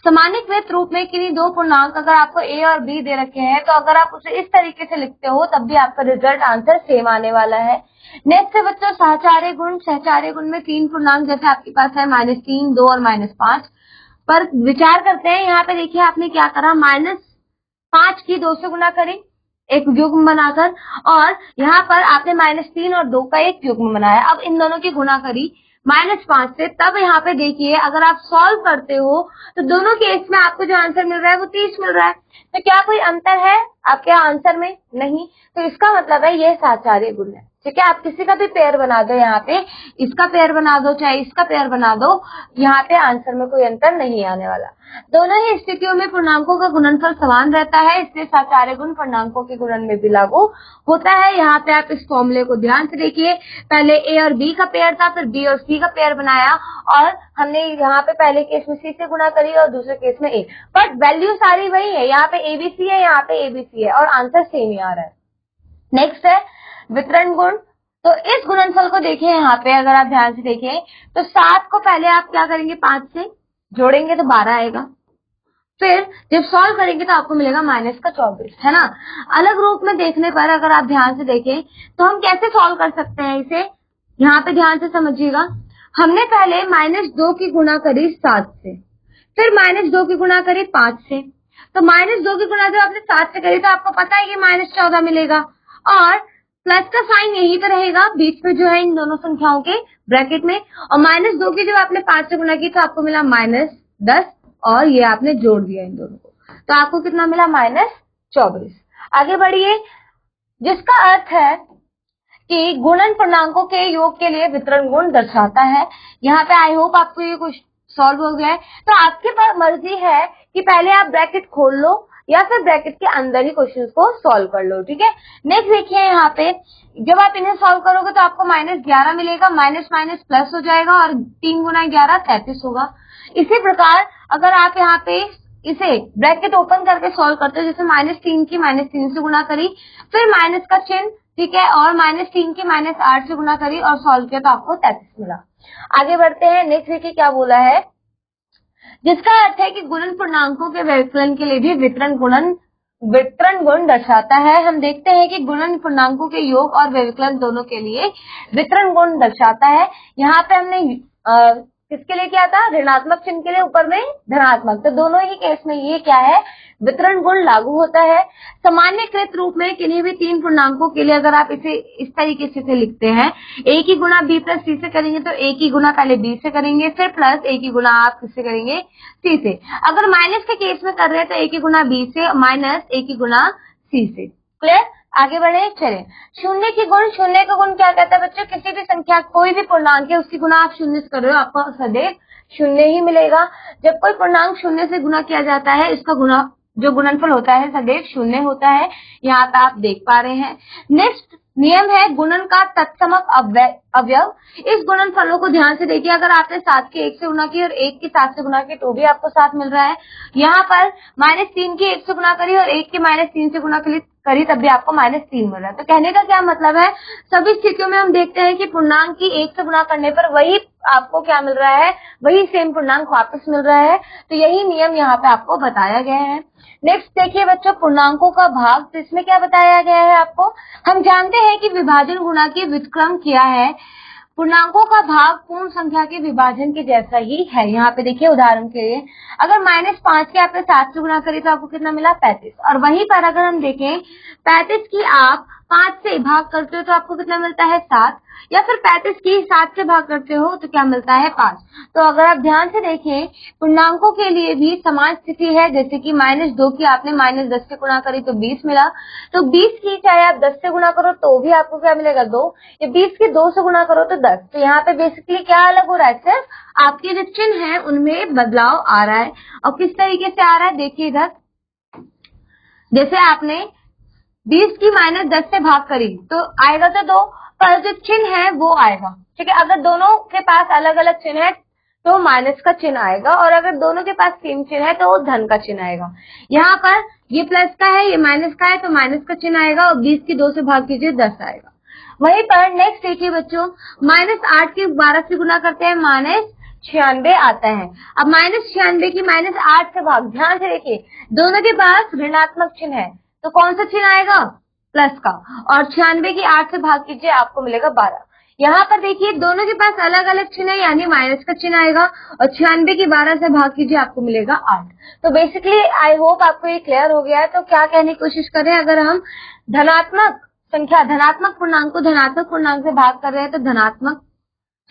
सामान्यीकृत रूप में किन्हीं दो पूर्णांक अगर आपको ए और बी दे रखे हैं तो अगर आप उसे इस तरीके से लिखते हो तब भी आपका रिजल्ट आंसर सेम आने वाला है। नेक्स्ट है बच्चों सहचार्य गुण। सहचार्य गुण में तीन पूर्णांक जैसे आपके पास है -3, 2 और -5 पर विचार करते हैं। यहाँ पे देखिए आपने क्या करा, -5 की 2 से गुणा करी एक युग्म बनाकर और यहाँ पर आपने -3 और 2 का एक युग्म बनाया। अब इन दोनों की गुणा करी -5 से, तब यहाँ पे देखिए अगर आप सॉल्व करते हो तो दोनों केस में आपको जो आंसर मिल रहा है वो 30 मिल रहा है। तो क्या कोई अंतर है आपके आंसर में? नहीं। तो इसका मतलब है ये सहचार्य गुण है। ठीक है, आप किसी का भी पेयर बना दो, यहाँ पे इसका पेयर बना दो चाहे इसका पेयर बना दो, यहाँ पे आंसर में कोई अंतर नहीं आने वाला। दोनों ही स्थितियों में पूर्णांकों का गुणनफल समान रहता है, इसलिए सहचार्य गुण पूर्णांकों के गुणन में भी लागू होता है। यहाँ पे आप इस फॉर्मूले को ध्यान से देखिए, पहले ए और बी का पेयर था, फिर बी और सी का पेयर बनाया और हमने यहाँ पे पहले केस में सी से गुणा करी और दूसरे केस में ए, बट वैल्यू सारी वही है। यहाँ पे एबीसी है, यहाँ पे एबीसी है और आंसर सेम ही आ रहा है। नेक्स्ट है वितरण गुण। तो इस गुणनफल को देखिए, यहाँ पे अगर आप ध्यान से देखें तो 7 को पहले आप क्या करेंगे, 5 से जोड़ेंगे तो 12 आएगा, फिर जब सॉल्व करेंगे तो आपको मिलेगा -24, है ना। अलग रूप में देखने पर अगर आप ध्यान से देखें तो हम कैसे सॉल्व कर सकते हैं इसे, यहाँ पे ध्यान से समझिएगा। हमने पहले -2 की गुणा करी 7 से, फिर -2 की गुणा करी 5 से, तो -2 की गुणा जब आपने 7 से करी तो आपको पता है कि -14 मिलेगा और प्लस का साइन यहीं पे रहेगा बीच में जो है इन दोनों संख्याओं के ब्रैकेट में, और -2 की जब आपने 5 से गुना की तो आपको मिला -10, और ये आपने जोड़ दिया इन दोनों को, तो आपको कितना मिला -24। आगे बढ़िए, जिसका अर्थ है कि गुणन पूर्णांकों के योग के लिए वितरण गुण दर्शाता है। यहाँ पे आई होप आपको ये कुछ सॉल्व हो गया है। तो आपके पास मर्जी है कि पहले आप ब्रैकेट खोल लो या फिर ब्रैकेट के अंदर ही क्वेश्चन को सॉल्व कर लो, ठीक है। नेक्स्ट देखिए, यहाँ पे जब आप इन्हें सॉल्व करोगे तो आपको -11 मिलेगा, माइनस माइनस प्लस हो जाएगा और 3 गुना 11 33 होगा। इसी प्रकार अगर आप यहाँ पे इसे ब्रैकेट ओपन करके सॉल्व करते हो, जैसे -3 की -3 से गुना करी, फिर माइनस का चिन्ह, ठीक है, और -3 की -8 से गुना करी और सॉल्व किया तो आपको 33 मिला। आगे बढ़ते हैं, नेक्स्ट देखिए क्या बोला है, जिसका अर्थ है कि गुणन पूर्णांकों के व्यवकलन के लिए भी वितरण गुण दर्शाता है। हम देखते हैं कि गुणन पूर्णांकों के योग और व्यवकलन दोनों के लिए वितरण गुण दर्शाता है। यहाँ पे हमने किसके लिए किया था, ऋणात्मक चिन्ह के लिए ऊपर में धनात्मक, तो दोनों ही केस में ये क्या है, वितरण गुण लागू होता है। सामान्यकृत रूप में किन्हीं भी 3 पूर्णांकों के लिए अगर आप इसे इस तरीके से लिखते हैं, a की गुणा b प्लस c से करेंगे तो a की गुणा पहले b से करेंगे, फिर प्लस a की गुणा आप किससे करेंगे, c से। अगर माइनस के केस में कर रहे हैं तो a की गुणा b से, माइनस a की गुणा c से। क्लियर, आगे बढ़े, चले। शून्य का गुण क्या कहता है बच्चों, किसी भी संख्या कोई भी पूर्णांक है उसकी गुणा आप शून्य से कर रहे हो, आपको सदैव शून्य ही मिलेगा। जब कोई पूर्णांक शून्य से गुणा किया जाता है, इसका गुणा जो गुणनफल होता है सदैव शून्य होता है, यहाँ पे आप देख पा रहे हैं। नेक्स्ट नियम है गुणन का तत्समक अवयव। इस गुणनफलों को ध्यान से देखिए, अगर आपने 7 की 1 से गुणा की और 1 की 7 से गुणा की तो भी आपको 7 मिल रहा है। यहाँ पर -3 की 1 से गुणा करी और 1 की -3 से गुणा करी तब भी आपको -3 मिल रहा है। तो कहने का क्या मतलब है, सभी स्थितियों में हम देखते हैं कि पूर्णांक की 1 से गुणा करने पर वही आपको क्या मिल रहा है, वही सेम पूर्णांक वापस मिल रहा है। तो यही नियम यहाँ पे आपको बताया गया है। नेक्स्ट देखिए बच्चों, पूर्णांकों का भाग, तो इसमें क्या बताया गया है आपको, हम जानते हैं कि विभाजन गुणा की व्युत्क्रम किया है, पूर्णांकों का भाग पूर्ण संख्या के विभाजन के जैसा ही है। यहाँ पे देखिए उदाहरण के लिए, अगर -5 के आपने 7 से गुणा करी तो आपको कितना मिला 35, और वहीं पर अगर हम देखें 35 की आप 5 से भाग करते हो तो आपको कितना मिलता है 7, या फिर 35 की 7 से भाग करते हो तो क्या मिलता है 5। तो अगर आप ध्यान से देखें पूर्णांकों के लिए भी समान स्थिति है, जैसे कि -2 की आपने -10 से गुणा करी तो 20 मिला, तो 20 की चाहे आप 10 से गुणा करो तो भी आपको क्या मिलेगा 2, या 20 की 2 से गुणा करो तो 10। तो यहाँ पे बेसिकली क्या अलग हो रहा है, सिर्फ आपके जो चिन्ह है उनमें बदलाव आ रहा है। और किस तरीके से आ रहा है देखिए इधर, जैसे आपने 20 की -10 से भाग करी तो आएगा तो 2, पर जो चिन्ह है वो आएगा, ठीक है। अगर दोनों के पास अलग अलग चिन्ह है तो माइनस का चिन्ह आएगा, और अगर दोनों के पास सेम चिन्ह है तो वो धन का चिन्ह आएगा। यहाँ पर ये प्लस का है, ये माइनस का है, तो माइनस का चिन्ह आएगा, और 20 की 2 से भाग कीजिए 10 आएगा। वहीं पर नेक्स्ट देखिए बच्चों, -8 की 12 से गुणा करते हैं -96 आता है। अब -96 की -8 से भाग, ध्यान से देखिए दोनों के पास ऋणात्मक चिन्ह है, तो कौन सा चिन्ह आएगा, प्लस का, और 96 की 8 से भाग कीजिए आपको मिलेगा 12। यहाँ पर देखिए दोनों के पास अलग अलग चिन्ह है, यानी माइनस का चिन्ह आएगा, और 96 की 12 से भाग कीजिए आपको मिलेगा 8। तो बेसिकली आई होप आपको ये क्लियर हो गया है। तो क्या कहने की कोशिश करें, अगर हम धनात्मक संख्या, धनात्मक पूर्णांक को धनात्मक पूर्णांक से भाग कर रहे हैं तो धनात्मक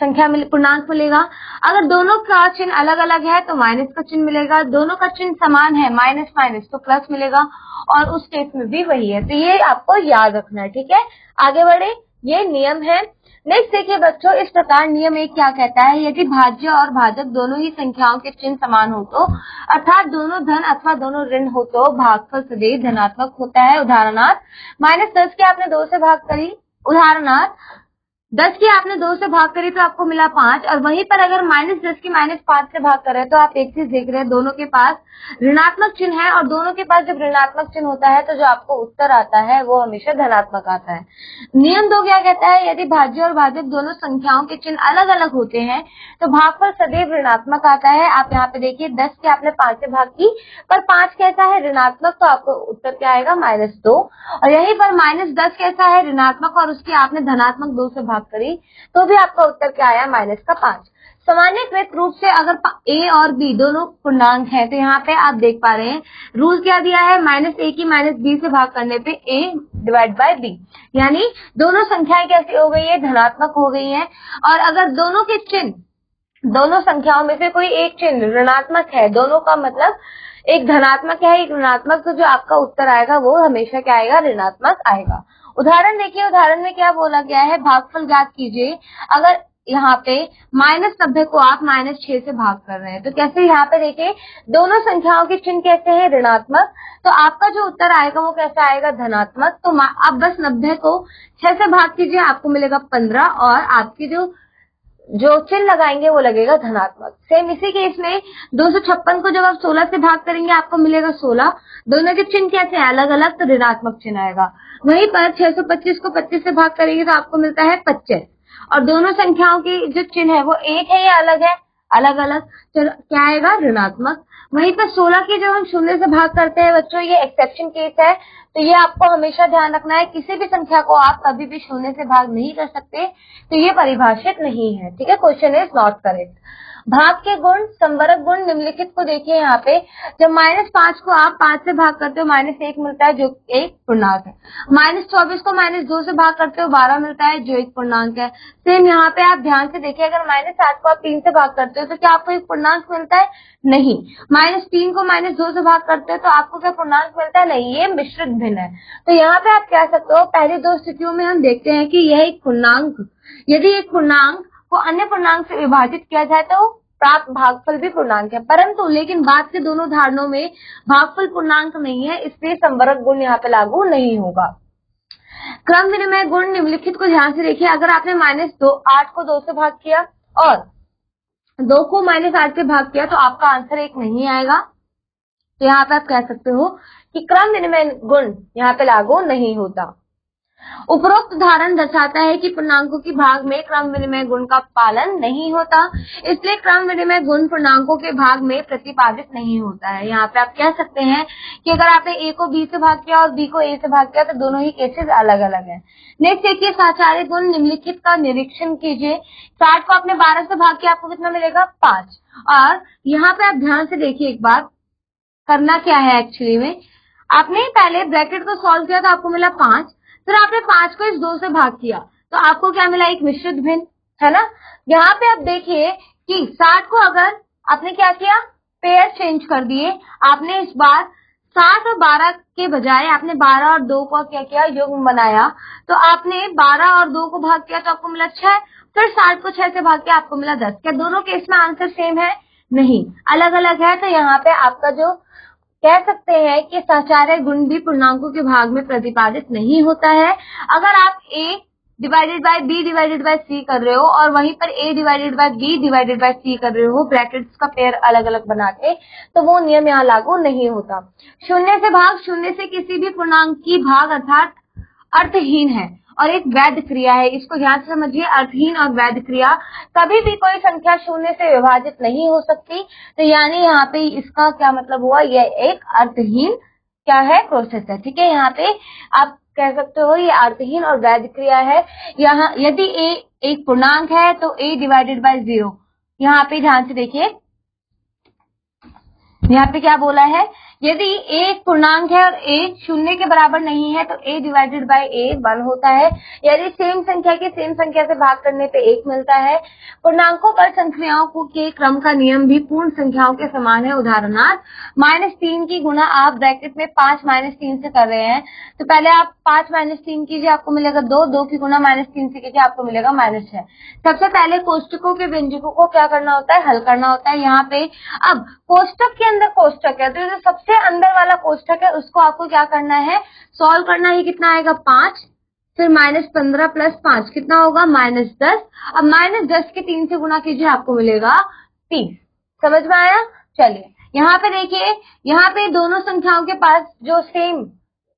संख्या पूर्णांक मिलेगा। अगर दोनों का चिन्ह अलग अलग है तो माइनस का चिन्ह मिलेगा, दोनों का चिन्ह समान है माइनस माइनस तो प्लस मिलेगा, और उस केस में भी वही है। तो ये आपको याद रखना है, ठीक है। आगे बढ़े, ये नियम है। नेक्स्ट देखिए बच्चों, इस प्रकार नियम 1 क्या कहता है, यदि भाज्य और भाजक दोनों ही संख्याओं के चिन्ह समान हो तो, अर्थात दोनों धन अथवा दोनों ऋण हो तो भागफल सदैव धनात्मक होता है। उदाहरणार्थ -10 की आपने 2 से भाग करी, उदाहरणार्थ 10 की आपने 2 से भाग करी तो आपको मिला 5, और वहीं पर अगर -10 की -5 से भाग कर रहे हैं तो आप एक चीज देख रहे हैं, दोनों के पास ऋणात्मक चिन्ह है, और दोनों के पास जब ऋणात्मक चिन्ह होता है तो जो आपको उत्तर आता है वो हमेशा धनात्मक आता है। नियम 2 क्या कहता है, यदि भाज्य और भाजक दोनों संख्याओं के चिन्ह अलग अलग होते हैं तो भागफल सदैव ऋणात्मक आता है। आप यहाँ पे देखिए 10 की आपने 5 से भाग की, पर 5 कैसा है ऋणात्मक, तो आपको उत्तर क्या आएगा -2, और यहीं पर -10 कैसा है ऋणात्मक, और उसकी आपने धनात्मक 2 से भाग भाग करी तो भी आपका उत्तर क्या आया, -5। सामान्यकृत रूप से अगर ए और बी दोनों पूर्णांक है तो यहाँ पे आप देख पा रहे हैं रूल क्या दिया है, -a की -b से भाग करने पे a डिवाइड बाय b, यानी दोनों संख्याएं कैसी हो गई है, धनात्मक हो गई है। और अगर दोनों के चिन्ह, दोनों संख्याओं में से कोई एक चिन्ह ऋणात्मक है, दोनों का मतलब एक धनात्मक है एक ऋणात्मक, तो जो आपका उत्तर आएगा वो हमेशा क्या आएगा, ऋणात्मक आएगा। उदाहरण देखिए, उदाहरण में क्या बोला गया है, भागफल ज्ञात कीजिए। अगर यहाँ पे -90 को आप -6 से भाग कर रहे हैं तो कैसे, यहाँ पे देखिए दोनों संख्याओं के चिन्ह कैसे हैं, ऋणात्मक, तो आपका जो उत्तर आएगा वो कैसा आएगा, धनात्मक। तो आप बस 90 को 6 से भाग कीजिए, आपको मिलेगा 15 और आपकी जो चिन्ह लगाएंगे वो लगेगा धनात्मक। सेम इसी केस में 256 को जब आप 16 से भाग करेंगे आपको मिलेगा 16, दोनों के चिन्ह कैसे हैं, अलग अलग, तो ऋणात्मक चिन्ह आएगा। वहीं पर 625 को 25 से भाग करेंगे तो आपको मिलता है 25, और दोनों संख्याओं की जो चिन्ह है वो एक है या अलग है, अलग अलग, तो क्या आएगा, ऋणात्मक। वहीं पर 16 की जब हम शून्य से भाग करते हैं बच्चों, ये एक्सेप्शन केस है, तो ये आपको हमेशा ध्यान रखना है, किसी भी संख्या को आप कभी भी शून्य से भाग नहीं कर सकते, तो ये परिभाषित नहीं है, ठीक है, क्वेश्चन इज नॉट करेक्ट। भाग के गुण, संवरक गुण निम्नलिखित को देखिए यहाँ पे, जब -5 को आप 5 से भाग करते हो -1 मिलता है जो एक पूर्णांक है, -24 को -2 से भाग करते हो 12 मिलता है जो एक पूर्णांक है। सेम यहाँ पे आप ध्यान से देखिए, अगर -8 को आप 3 से भाग करते हो तो क्या आपको एक पूर्णांक मिलता है, नहीं। -3 को -2 से भाग करते हो तो आपको क्या पूर्णांक मिलता है, नहीं, ये मिश्रित भिन्न है। तो यहाँ पे आप कह सकते हो पहली दो स्थितियों में हम देखते हैं कि यह एक पूर्णांक, यदि एक पूर्णांक को अन्य पूर्णांक से विभाजित किया जाए तो प्राप्त भागफल भी पूर्णांक है, परंतु लेकिन बाद के दोनों धारणों में भागफल पूर्णांक नहीं है, इसलिए संवरक गुण यहाँ पे लागू नहीं होगा। क्रम विनिमय गुण निम्नलिखित को ध्यान से देखिए, अगर आपने -8 को 2 से भाग किया और 2 को -8 से भाग किया तो आपका आंसर 1 नहीं आएगा, तो यहाँ पे आप कह सकते हो कि क्रम विनिमय गुण यहाँ पे लागू नहीं होता। उपरोक्त उदाहरण दर्शाता है कि पूर्णांकों की भाग में क्रम विनिमय गुण का पालन नहीं होता, इसलिए क्रम विनिमय गुण पूर्णांकों के भाग में प्रतिपादित नहीं होता है। यहाँ पे आप कह सकते हैं कि अगर आपने a को b से भाग किया और b को a से भाग किया तो दोनों ही केसेस अलग अलग हैं। नेक्स्ट देखिए, साचार्य गुण निम्नलिखित का निरीक्षण कीजिए। 60 को आपने 12 से भाग किया, आपको कितना मिलेगा, 5। और यहाँ पे आप ध्यान से देखिए, एक बार करना क्या है, एक्चुअली में आपने पहले ब्रैकेट को सॉल्व किया तो आपको मिला 5, फिर आपने 5 को इस 2 से भाग किया तो आपको क्या मिला, एक मिश्रित भिन्न, है ना। यहाँ पे आप देखिए कि 60 को अगर आपने क्या किया, पेयर चेंज कर दिए, आपने इस बार 60 और 12 के बजाय आपने 12 और 2 को क्या किया, युग्म बनाया, तो आपने 12 और 2 को भाग किया तो आपको मिला 6, फिर 60 को 6 से भाग किया आपको मिला 10। क्या दोनों केस में आंसर सेम है, नहीं, अलग अलग है। तो यहाँ पे आपका जो कह सकते हैं कि साचार्य गुण भी पूर्णांकों के भाग में प्रतिपादित नहीं होता है। अगर आप a divided by b divided by c कर रहे हो और वहीं पर a divided by b divided by c कर रहे हो, ब्रैकेट्स का पेयर अलग अलग बना के, तो वो नियम यहाँ लागू नहीं होता। शून्य से भाग, शून्य से किसी भी पूर्णांक की भाग अर्थात अर्थहीन है और एक वैध क्रिया है, इसको ध्यान से समझिए, अर्थहीन और वैध क्रिया, कभी भी कोई संख्या शून्य से विभाजित नहीं हो सकती, तो यानी यहाँ पे इसका क्या मतलब हुआ, यह एक अर्थहीन क्या है, प्रोसेस है, ठीक है। यहाँ पे आप कह सकते हो ये अर्थहीन और वैध क्रिया है। यहाँ यदि a एक पूर्णांक है तो a डिवाइडेड बाय 0, यहाँ पे ध्यान से देखिए, यहाँ पे क्या बोला है, यदि a एक पूर्णांक है और a शून्य के बराबर नहीं है तो a डिवाइडेड बाय a 1 होता है। यदि सेम संख्या के सेम संख्या से भाग करने पे 1 मिलता है। पूर्णांकों पर संख्याओं के क्रम का नियम भी पूर्ण संख्याओं के समान है। उदाहरणार्थ -3 की गुणा आप ब्रैकेट में 5 -3 से कर रहे हैं, तो पहले आप 5 -3 कीजिए, आपको मिलेगा 2, 2 की गुणा -3 से कीजिए, आपको मिलेगा -6। सबसे पहले कोष्टकों के व्यंजकों को क्या करना होता है, हल करना होता है। यहाँ पे अब कोष्टक के अंदर कोष्टक है, तो जो सबसे अंदर वाला कोष्टक है उसको आपको क्या करना है, सॉल्व करना है। कितना आएगा, 5, फिर -15 प्लस 5 कितना होगा, -10। अब -10 के 3 से गुणा कीजिए, आपको मिलेगा 30। समझ में आया। चलिए यहाँ पे देखिए, यहाँ पे दोनों संख्याओं के पास जो सेम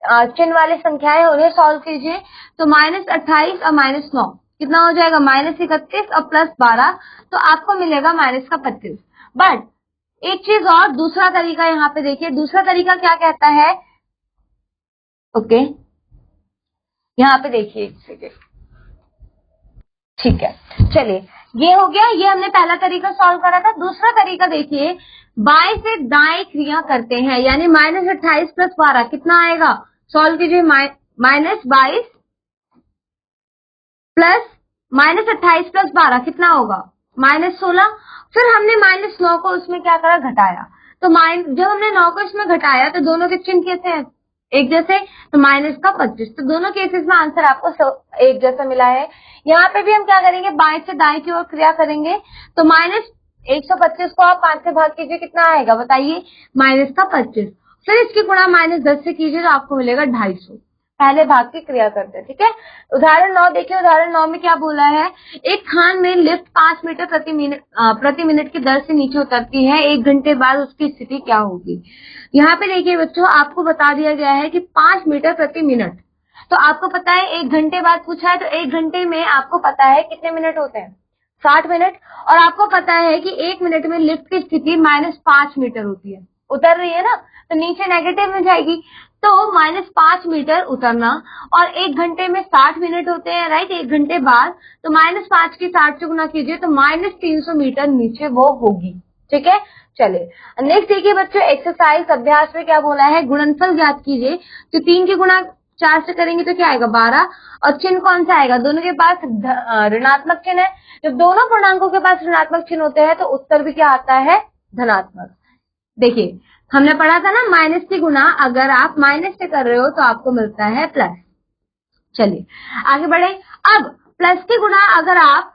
चिन्ह वाली संख्याएं है उन्हें सॉल्व कीजिए, तो -28 और -9 कितना हो जाएगा, -31 और +12, तो आपको मिलेगा -25। बट एक चीज और, दूसरा तरीका यहाँ पे देखिए, दूसरा तरीका क्या कहता है, ओके यहाँ पे देखिए, एक सेकेंड, ठीक है, चलिए ये हो गया, ये हमने पहला तरीका सॉल्व करा था। दूसरा तरीका देखिए, बाएं से दाएं क्रिया करते हैं, यानी -28 + 12 कितना आएगा, सॉल्व कीजिए। -22 प्लस -28 + 12 कितना होगा, -16। फिर हमने -9 को उसमें क्या करा, घटाया। तो जब हमने 9 को इसमें घटाया तो दोनों के चिन्ह कैसे हैं, एक जैसे, तो माइनस का 25। तो दोनों केसेस में आंसर आपको एक जैसा मिला है। यहाँ पे भी हम क्या करेंगे, बाएं से दाएं की ओर क्रिया करेंगे। तो -125 को आप 5 से भाग कीजिए, कितना आएगा बताइए, -25। फिर इसकी गुणा -10 से कीजिए तो आपको मिलेगा 250। पहले भाग की क्रिया करते हैं, ठीक है। उदाहरण 9 देखिए, उदाहरण 9 में क्या बोला है, एक खान में लिफ्ट 5 मीटर प्रति मिनट की दर से नीचे उतरती है, 1 घंटे बाद उसकी स्थिति क्या होगी। यहाँ पे देखिए बच्चों, आपको बता दिया गया है कि 5 मीटर प्रति मिनट, तो आपको पता है 1 घंटे बाद पूछा है, तो 1 घंटे में आपको पता है कितने मिनट होते हैं, 60 मिनट। और आपको पता है कि 1 मिनट में लिफ्ट की स्थिति -5 मीटर होती है, उतर रही है ना, तो नीचे नेगेटिव में जाएगी। तो -5 मीटर उतरना, और 1 घंटे में 60 मिनट होते हैं, राइट, 1 घंटे बाद, तो -5 की 60 से गुना कीजिए तो -300 मीटर नीचे वो होगी, ठीक है। चलिए नेक्स्ट देखिए बच्चों, एक्सरसाइज अभ्यास में क्या बोला है, गुणनफल ज्ञात कीजिए। तो 3 की गुणा 4 से करेंगे तो क्या आएगा, 12। और चिन्ह कौन सा आएगा, दोनों के पास ऋणात्मक चिन्ह है। जब दोनों पूर्णांकों के पास ऋणात्मक चिन्ह होते हैं तो उत्तर भी क्या आता है, धनात्मक। देखिए हमने पढ़ा था ना, माइनस की गुणा अगर आप माइनस से कर रहे हो तो आपको मिलता है प्लस। चलिए आगे बढ़े। अब प्लस की गुणा अगर आप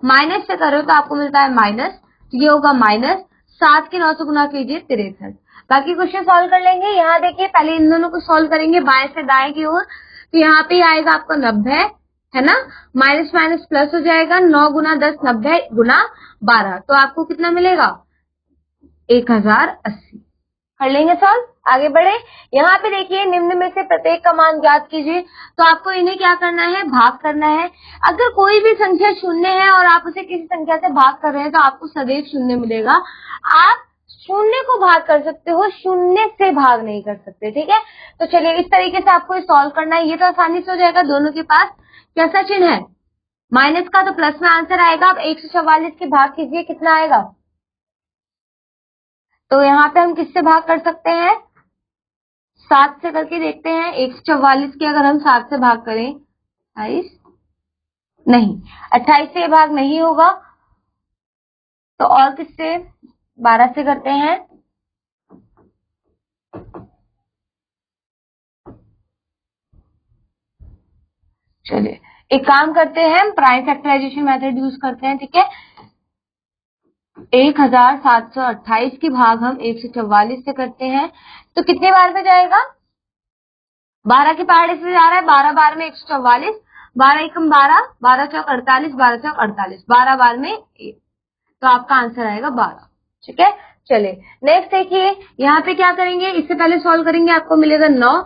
माइनस से कर रहे हो तो आपको मिलता है माइनस, तो ये होगा -7 की 9 से गुणा कीजिए 63। बाकी क्वेश्चन सॉल्व कर लेंगे। यहाँ देखिए पहले इन दोनों को सॉल्व करेंगे बाएं से दाएं की ओर। तो यहाँ पे आएगा आपका 90, है ना, माइनस माइनस प्लस हो जाएगा, 9 गुना 10 90 गुना 12, तो आपको कितना मिलेगा, 1080। कर लेंगे सॉल्व, आगे बढ़े। यहाँ पे देखिए निम्न में से प्रत्येक का मान ज्ञात कीजिए। तो आपको इन्हें क्या करना है, भाग करना है। अगर कोई भी संख्या शून्य है और आप उसे किसी संख्या से भाग कर रहे हैं तो आपको सदैव शून्य मिलेगा। आप शून्य को भाग कर सकते हो, शून्य से भाग नहीं कर सकते, ठीक है। तो चलिए इस तरीके से आपको सॉल्व करना है। ये तो आसानी से हो जाएगा, दोनों के पास कैसा चिन्ह है, माइनस का, तो प्लस में आंसर आएगा। अब 144 के भाग कीजिए, कितना आएगा, तो यहाँ पे हम किससे भाग कर सकते हैं, 7 से करके देखते हैं। 144 के अगर हम 7 से भाग करें, 28 नहीं, 28 से भाग नहीं होगा, तो और किससे, 12 से करते हैं। चलिए एक काम करते हैं, हम प्राइम फैक्टराइजेशन मेथड यूज करते हैं, ठीक है। 1728 की भाग हम 144 से करते हैं, तो कितने बार में जाएगा, 12 की पहाड़ इसमें जा रहा है, 12 बार में 144, 12 एकम 12, 12 चौक 48, 12 चौक 48, 12 बार में 1, तो आपका आंसर आएगा 12, ठीक है। चलिए नेक्स्ट देखिए, यहाँ पे क्या करेंगे, इससे पहले सॉल्व करेंगे, आपको मिलेगा 9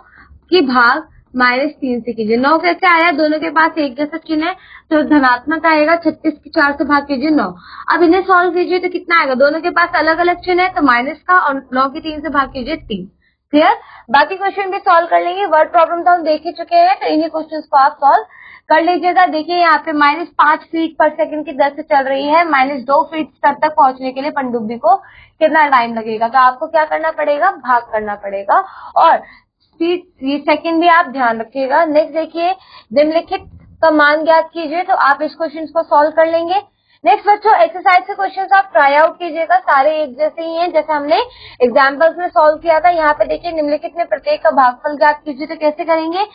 की भाग -3 से कीजिए। 9 कैसे आया, दोनों के पास एक जैसा चिन्ह है, तो धनात्मक आएगा। 36 की 4 से भाग कीजिए 9। अब इन्हें सॉल्व कीजिए तो कितना आएगा, दोनों के पास अलग अलग चिन्ह है, तो माइनस का, और 9 की 3 से भाग कीजिए 3। क्लियर, बाकी क्वेश्चन भी सॉल्व कर लेंगे। वर्ड प्रॉब्लम तो हम देख ही चुके हैं, तो इन्हीं क्वेश्चंस को आप सॉल्व कर लीजिएगा। देखिए यहाँ पे -5 फीट पर सेकंड की दर से चल रही है, -2 फीट स्तर तक पहुंचने के लिए पनडुब्बी को कितना टाइम लगेगा, तो आपको क्या करना पड़ेगा, भाग करना पड़ेगा, और स्पीड ये सेकंड भी आप ध्यान रखिएगा। नेक्स्ट देखिए, निम्नलिखित का मान ज्ञात कीजिए, तो आप इस क्वेश्चन को सॉल्व कर लेंगे। नेक्स्ट बच्चों, एक्सरसाइज के क्वेश्चंस आप ट्राई आउट कीजिएगा, सारे एक जैसे ही हैं जैसे हमने एग्जांपल्स में सॉल्व किया था। यहाँ पे देखिए निम्नलिखित में प्रत्येक का भागफल ज्ञात कीजिए, तो कैसे करेंगे,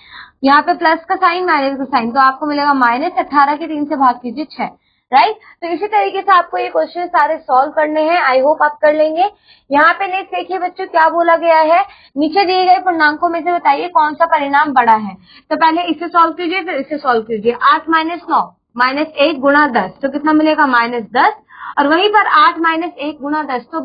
यहाँ पे प्लस का साइन माइनस का साइन, तो आपको मिलेगा -18 की 3 से भाग कीजिए 6, राइट। तो इसी तरीके से आपको ये क्वेश्चन सारे सॉल्व करने हैं, आई होप आप कर लेंगे। यहाँ पे नेक्स्ट देखिए बच्चों क्या बोला गया है, नीचे दिए गए पूर्णांकों में से बताइए कौन सा परिणाम बड़ा है। तो पहले इसे सॉल्व कीजिए, फिर इसे सॉल्व कीजिए। 8 - 9 -1 गुणा 10, तो कितना मिलेगा, -10, और वहीं पर 8 - 1 गुणा 10, तो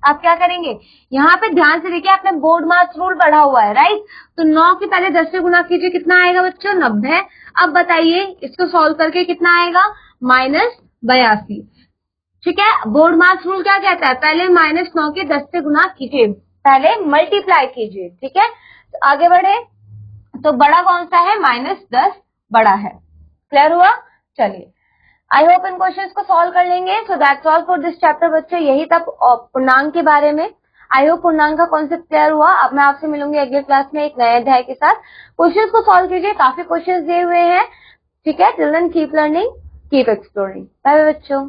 आप क्या करेंगे, यहाँ पे ध्यान से देखिए, आपने बोर्ड मास रूल पढ़ा हुआ है, राइट। तो 9 की पहले 10 से गुणा कीजिए, कितना आएगा बच्चों, 90। अब बताइए इसको सॉल्व करके कितना आएगा, -82, ठीक है। बोर्ड मास रूल क्या कहता है, पहले -9 के 10 से गुणा कीजिए, पहले मल्टीप्लाई कीजिए, ठीक है। तो आगे बढ़े, तो बड़ा कौन सा है, -10 बड़ा है। क्लियर हुआ, चलिए, आई होप इन क्वेश्चंस को सॉल्व कर लेंगे। So that's all for this chapter बच्चे, यही था पूर्णांक के बारे में। आई होप पूर्णांक का कॉन्सेप्ट क्लियर हुआ। अब मैं आपसे मिलूंगी अगले क्लास में एक नए अध्याय के साथ। क्वेश्चंस को सॉल्व कीजिए, काफी क्वेश्चंस दिए हुए हैं। ठीक है, till then keep learning, keep exploring. Bye bye बच्चों।